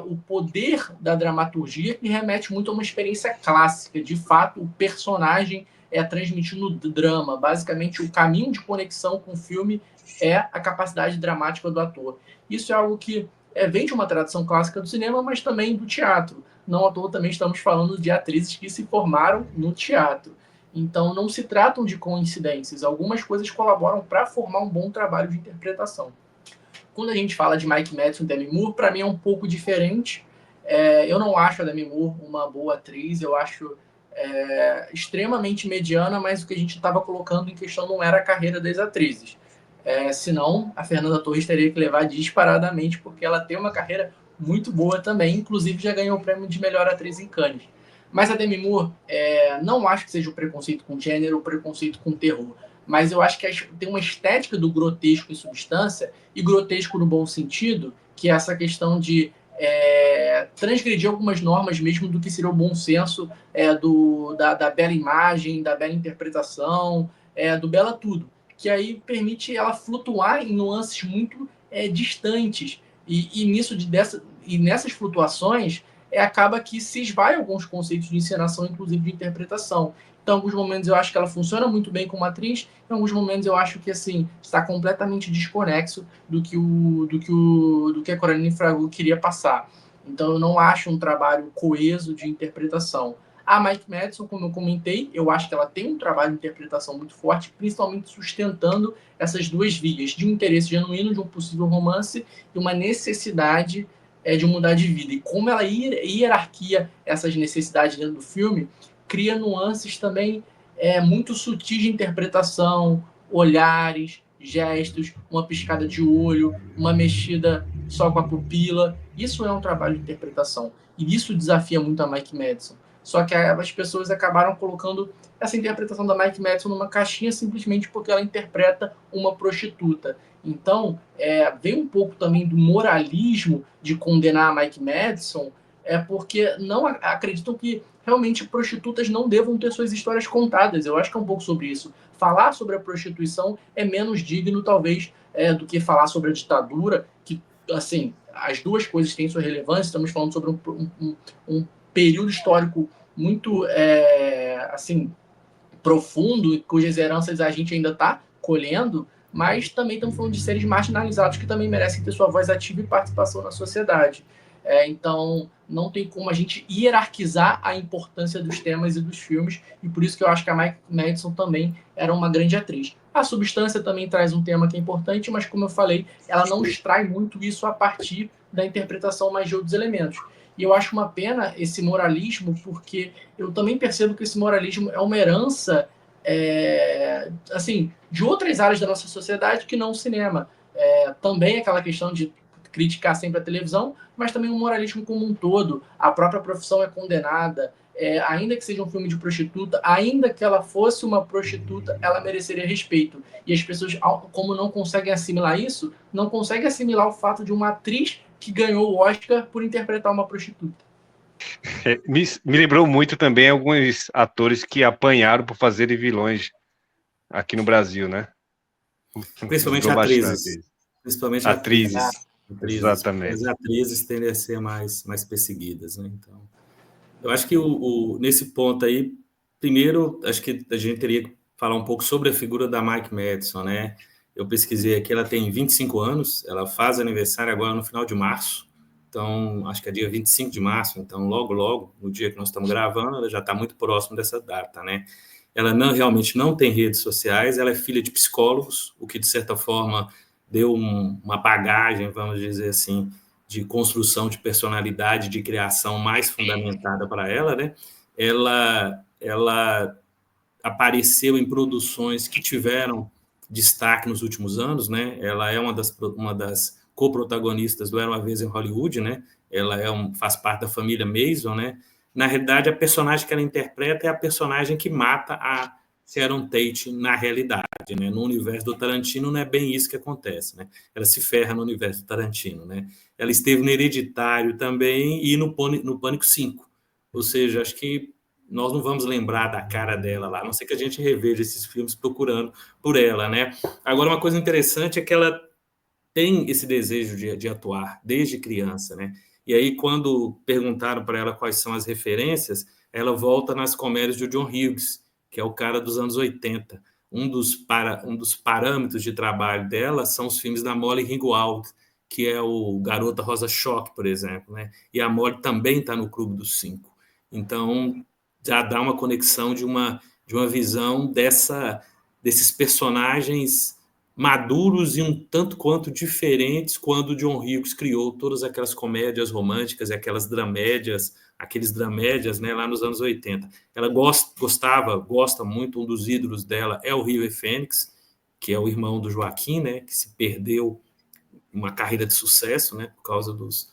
o poder da dramaturgia, que remete muito a uma experiência clássica. De fato, o personagem transmitindo drama. Basicamente, o caminho de conexão com o filme é a capacidade dramática do ator. Isso é algo que vem de uma tradição clássica do cinema, mas também do teatro. Não à toa também estamos falando de atrizes que se formaram no teatro. Então, não se tratam de coincidências. Algumas coisas colaboram para formar um bom trabalho de interpretação. Quando a gente fala de Mike Madsen e Demi Moore, para mim é um pouco diferente. Eu não acho a Demi Moore uma boa atriz, eu acho extremamente mediana, mas o que a gente estava colocando em questão não era a carreira das atrizes. Senão, a Fernanda Torres teria que levar disparadamente, porque ela tem uma carreira muito boa também, inclusive já ganhou o prêmio de melhor atriz em Cannes. Mas a Demi Moore, não acho que seja o preconceito com gênero ou preconceito com terror, mas eu acho que tem uma estética do grotesco em substância, e grotesco no bom sentido, que é essa questão de transgredir algumas normas mesmo do que seria o bom senso da bela imagem, da bela interpretação, do bela tudo, que aí permite ela flutuar em nuances muito distantes, e nessas flutuações acaba que se esvai alguns conceitos de encenação, inclusive de interpretação. Então, em alguns momentos eu acho que ela funciona muito bem como atriz, em alguns momentos eu acho que assim está completamente desconexo do que a Coraline Fragou queria passar. Então, eu não acho um trabalho coeso de interpretação. A Mike Madison, como eu comentei, eu acho que ela tem um trabalho de interpretação muito forte, principalmente sustentando essas duas vias, de um interesse genuíno de um possível romance e uma necessidade de mudar de vida. E como ela hierarquia essas necessidades dentro do filme, cria nuances também muito sutis de interpretação, olhares, gestos, uma piscada de olho, uma mexida só com a pupila. Isso é um trabalho de interpretação. E isso desafia muito a Mike Madison. Só que as pessoas acabaram colocando essa interpretação da Mike Madison numa caixinha simplesmente porque ela interpreta uma prostituta. Então, vem um pouco também do moralismo de condenar a Mike Madison, porque não acreditam que realmente prostitutas não devam ter suas histórias contadas. Eu acho que é um pouco sobre isso. Falar sobre a prostituição é menos digno, talvez, do que falar sobre a ditadura, que, assim, as duas coisas têm sua relevância. Estamos falando sobre um período histórico muito, assim, profundo, cujas heranças a gente ainda está colhendo, mas também estamos falando de seres marginalizados que também merecem ter sua voz ativa e participação na sociedade. Então, não tem como a gente hierarquizar a importância dos temas e dos filmes, e por isso que eu acho que a Mike Madison também era uma grande atriz. A Substância também traz um tema que é importante, mas, como eu falei, ela não extrai muito isso a partir da interpretação mais de outros elementos. E eu acho uma pena esse moralismo, porque eu também percebo que esse moralismo é uma herança assim, de outras áreas da nossa sociedade que não o cinema. Também aquela questão de criticar sempre a televisão, mas também o moralismo como um todo. A própria profissão é condenada, ainda que seja um filme de prostituta, ainda que ela fosse uma prostituta, ela mereceria respeito. E as pessoas, como não conseguem assimilar isso, não conseguem assimilar o fato de uma atriz que ganhou o Oscar por interpretar uma prostituta. Me lembrou muito também alguns atores que apanharam por fazerem vilões aqui no Brasil, né? Principalmente atrizes. Principalmente atrizes. Exatamente. As atrizes tendem a ser mais perseguidas, né? Então, eu acho que nesse ponto aí, primeiro, acho que a gente teria que falar um pouco sobre a figura da Mike Madison, né? Eu pesquisei aqui, ela tem 25 anos, ela faz aniversário agora no final de março, então, acho que é dia 25 de março, então logo, no dia que nós estamos gravando, ela já está muito próximo dessa data, né? Ela realmente não tem redes sociais, ela é filha de psicólogos, o que, de certa forma, deu uma bagagem, vamos dizer assim, de construção de personalidade, de criação mais fundamentada para ela, né? Ela apareceu em produções que tiveram destaque nos últimos anos, né? Ela é uma das co-protagonistas do Era Uma Vez em Hollywood, né? Ela faz parte da família Mason, né? Na realidade, a personagem que ela interpreta é a personagem que mata a Sharon Tate na realidade, né? No universo do Tarantino não é bem isso que acontece, né? Ela se ferra no universo do Tarantino, né? Ela esteve no Hereditário também e no Pânico 5. Ou seja, acho que nós não vamos lembrar da cara dela lá, a não ser que a gente reveja esses filmes procurando por ela, né? Agora, uma coisa interessante é que ela tem esse desejo de atuar desde criança, né? E aí, quando perguntaram para ela quais são as referências, ela volta nas comédias de John Hughes, que é o cara dos anos 80. Um dos parâmetros de trabalho dela são os filmes da Molly Ringwald, que é o Garota Rosa Choque, por exemplo, né? E a Molly também está no Clube dos Cinco. Então, já dá uma conexão de uma visão desses personagens maduros e um tanto quanto diferentes quando o John Hughes criou todas aquelas comédias românticas e aqueles dramédias, né, lá nos anos 80. Ela gosta muito, um dos ídolos dela é o River Phoenix, que é o irmão do Joaquim, né, que se perdeu uma carreira de sucesso, né, por causa dos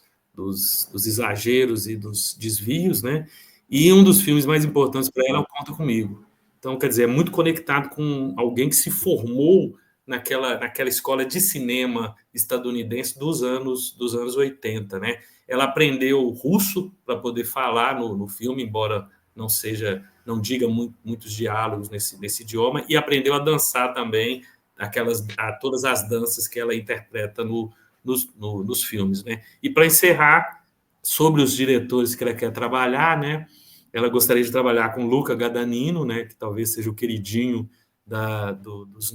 exageros e dos desvios, né, e um dos filmes mais importantes para ela é o Conta Comigo. Então, quer dizer, é muito conectado com alguém que se formou naquela escola de cinema estadunidense dos anos 80, né? Ela aprendeu russo para poder falar no filme, embora não diga muitos diálogos nesse idioma, e aprendeu a dançar também todas as danças que ela interpreta nos filmes, né? E para encerrar, sobre os diretores que ela quer trabalhar, né? Ela gostaria de trabalhar com Luca Guadagnino, né? Que talvez seja o queridinho dos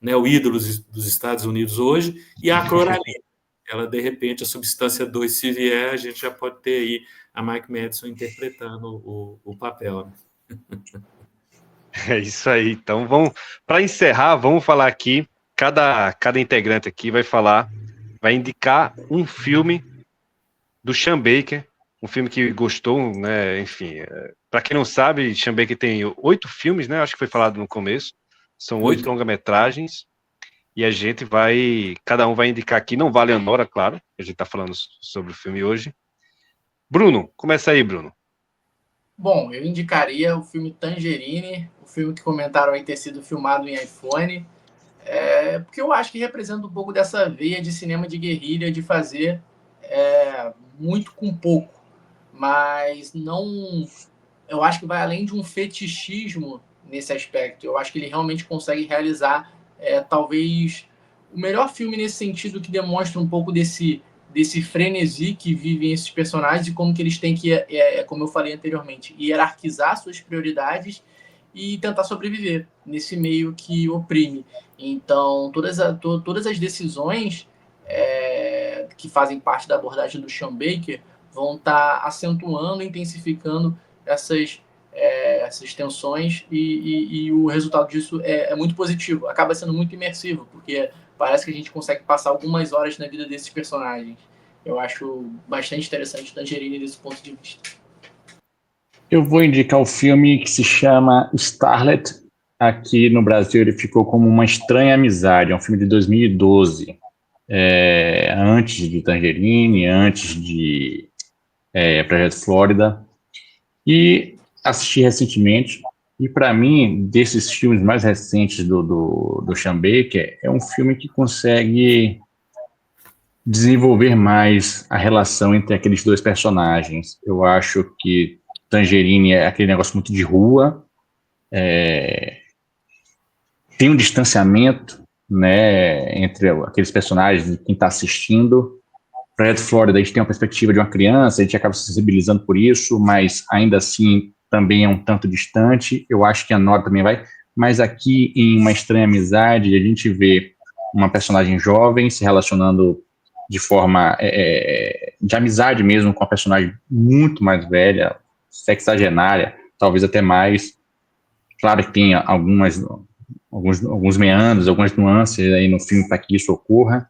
neo-ídolos dos Estados Unidos hoje, e a Coraline. Ela, de repente, a Substância 2, se vier, a gente já pode ter aí a Mike Madison interpretando o papel. Né? É isso aí. Então, para encerrar, vamos falar aqui, cada integrante aqui vai indicar um filme do Sean Baker, um filme que gostou, né? Enfim, para quem não sabe, Sean Baker tem 8 filmes, né? Acho que foi falado no começo. São 8 longa-metragens. E cada um vai indicar aqui, não vale a Nora, claro, a gente está falando sobre o filme hoje. Bruno, começa aí, Bruno. Bom, eu indicaria o filme Tangerine, o filme que comentaram aí ter sido filmado em iPhone, porque eu acho que representa um pouco dessa veia de cinema de guerrilha, de fazer muito com pouco, mas não... Eu acho que vai além de um fetichismo nesse aspecto. Eu acho que ele realmente consegue realizar talvez o melhor filme nesse sentido, que demonstra um pouco desse frenesi que vivem esses personagens e como que eles têm que, como eu falei anteriormente, hierarquizar suas prioridades e tentar sobreviver nesse meio que oprime. Então, todas as decisões que fazem parte da abordagem do Sean Baker vão estar acentuando, intensificando essas tensões e o resultado disso é muito positivo. Acaba sendo muito imersivo, porque parece que a gente consegue passar algumas horas na vida desses personagens. Eu acho bastante interessante o Tangerine desse ponto de vista. Eu vou indicar o filme que se chama Starlet. Aqui no Brasil ele ficou como Uma Estranha Amizade. É um filme de 2012. Antes de Tangerine, antes de Projeto Flórida. E assisti recentemente. E para mim, desses filmes mais recentes do Sean Baker, é um filme que consegue desenvolver mais a relação entre aqueles dois personagens. Eu acho que Tangerine é aquele negócio muito de rua, tem um distanciamento, né, entre aqueles personagens e quem está assistindo. Projeto Flórida, a gente tem uma perspectiva de uma criança, a gente acaba se sensibilizando por isso, mas ainda assim também é um tanto distante. Eu acho que a Nora também vai, mas aqui em Uma Estranha Amizade a gente vê uma personagem jovem se relacionando de forma de amizade mesmo com uma personagem muito mais velha, sexagenária, talvez até mais. Claro que tem alguns meandros, algumas nuances aí no filme para que isso ocorra,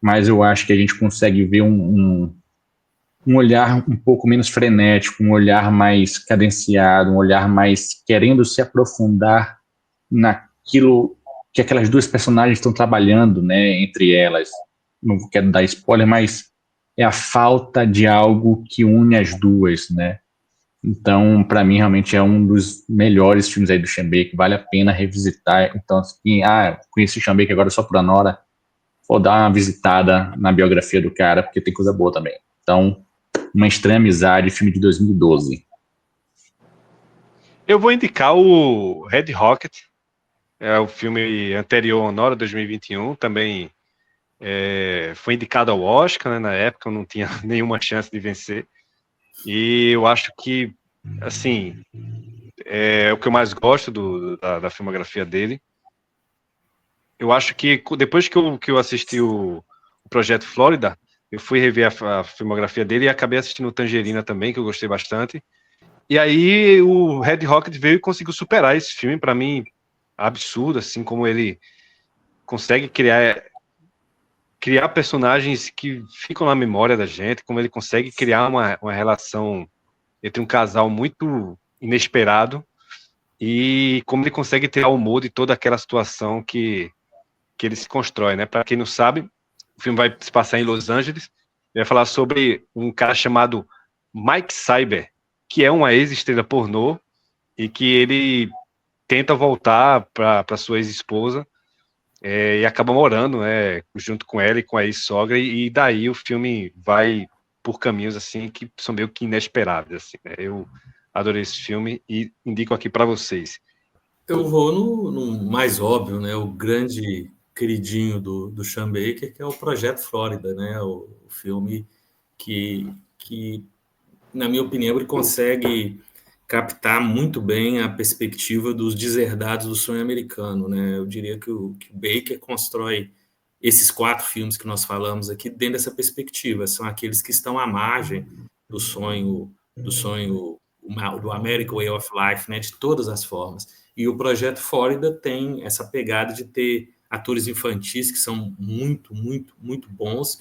mas eu acho que a gente consegue ver um olhar um pouco menos frenético, um olhar mais cadenciado, um olhar mais querendo se aprofundar naquilo que aquelas duas personagens estão trabalhando, né, entre elas. Não quero dar spoiler, mas é a falta de algo que une as duas, né? Então, para mim, realmente é um dos melhores filmes aí do Sean Baker, que vale a pena revisitar. Então, assim, conheci o Sean Baker agora só por Anora, vou dar uma visitada na biografia do cara, porque tem coisa boa também. Então, Uma Estranha Amizade, filme de 2012. Eu vou indicar o Red Rocket, é o filme anterior ao Anora, 2021, também foi indicado ao Oscar, né, na época eu não tinha nenhuma chance de vencer, e eu acho que, assim, é o que eu mais gosto da filmografia dele. Eu acho que depois que eu assisti o Projeto Flórida, eu fui rever a filmografia dele e acabei assistindo o Tangerina também, que eu gostei bastante. E aí o Red Rocket veio e conseguiu superar esse filme, para mim, absurdo, assim, como ele consegue criar personagens que ficam na memória da gente, como ele consegue criar uma relação entre um casal muito inesperado e como ele consegue tirar o humor de toda aquela situação que ele se constrói, né? Para quem não sabe, o filme vai se passar em Los Angeles, vai falar sobre um cara chamado Mike Cyber, que é uma ex-estrela pornô e que ele tenta voltar para sua ex-esposa e acaba morando, né, junto com ela e com a ex-sogra, e daí o filme vai por caminhos assim que são meio que inesperados, assim, né? Eu adorei esse filme e indico aqui para vocês. Eu vou no mais óbvio, né? O grande queridinho do Sean Baker, que é o Projeto Flórida, né? O filme que, na minha opinião, ele consegue captar muito bem a perspectiva dos deserdados do sonho americano, né? Eu diria que o Baker constrói esses 4 filmes que nós falamos aqui dentro dessa perspectiva. São aqueles que estão à margem do American Way of Life, né? De todas as formas. E o Projeto Flórida tem essa pegada de ter atores infantis que são muito, muito, muito bons.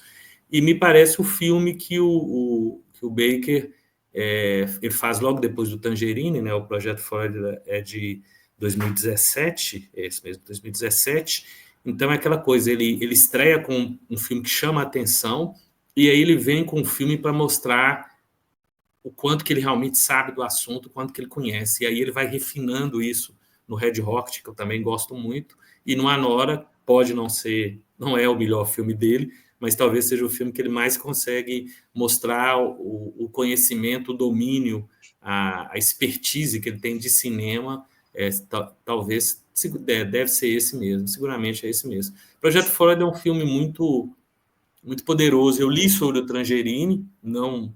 E me parece o filme que o Baker ele faz logo depois do Tangerine, né? O Projeto Flórida é de 2017, é esse mesmo, 2017. Então é aquela coisa, ele estreia com um filme que chama a atenção e aí ele vem com um filme para mostrar o quanto que ele realmente sabe do assunto, o quanto que ele conhece. E aí ele vai refinando isso no Red Rocket, que eu também gosto muito, e no Anora pode não é o melhor filme dele, mas talvez seja o filme que ele mais consegue mostrar o conhecimento, o domínio, a expertise que ele tem de cinema. Talvez deve ser esse mesmo, seguramente é esse mesmo. Projeto Flórida é um filme muito, muito poderoso. Eu li sobre o Tangerine, não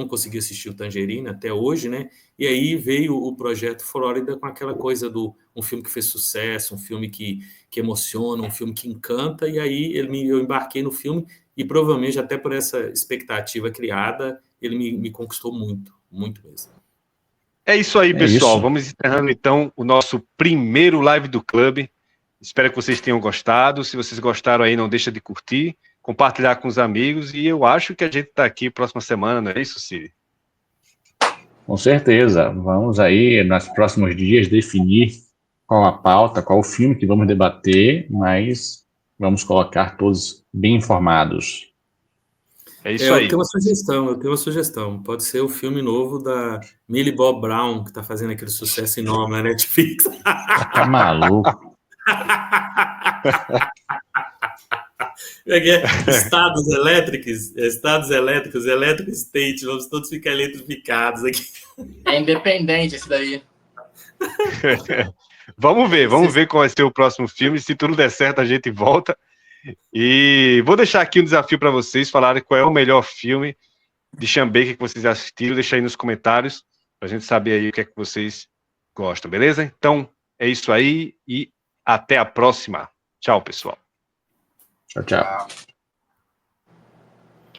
consegui assistir o Tangerine até hoje, né? E aí veio o Projeto Flórida com aquela coisa do um filme que fez sucesso, um filme que emociona, um filme que encanta, e aí eu embarquei no filme e provavelmente até por essa expectativa criada, ele me conquistou muito, muito mesmo. É isso aí, pessoal. Vamos encerrando então o nosso primeiro live do clube. Espero que vocês tenham gostado. Se vocês gostaram aí, não deixa de curtir, compartilhar com os amigos, e eu acho que a gente está aqui próxima semana, não é isso, Cid? Com certeza. Vamos aí, nos próximos dias, definir qual a pauta, qual o filme que vamos debater, mas vamos colocar todos bem informados. É isso aí. Eu tenho uma sugestão. Pode ser o filme novo da Millie Bob Brown, que está fazendo aquele sucesso enorme na Netflix. Tá maluco. Estados elétricos, Electric State, vamos todos ficar eletrificados aqui. É independente esse daí. Vamos ver qual vai ser o próximo filme. Se tudo der certo, a gente volta. E vou deixar aqui um desafio para vocês falarem qual é o melhor filme de Sean Baker que vocês assistiram. Deixa aí nos comentários para a gente saber aí o que é que vocês gostam, beleza? Então, é isso aí e até a próxima. Tchau, pessoal. Tchau, tchau.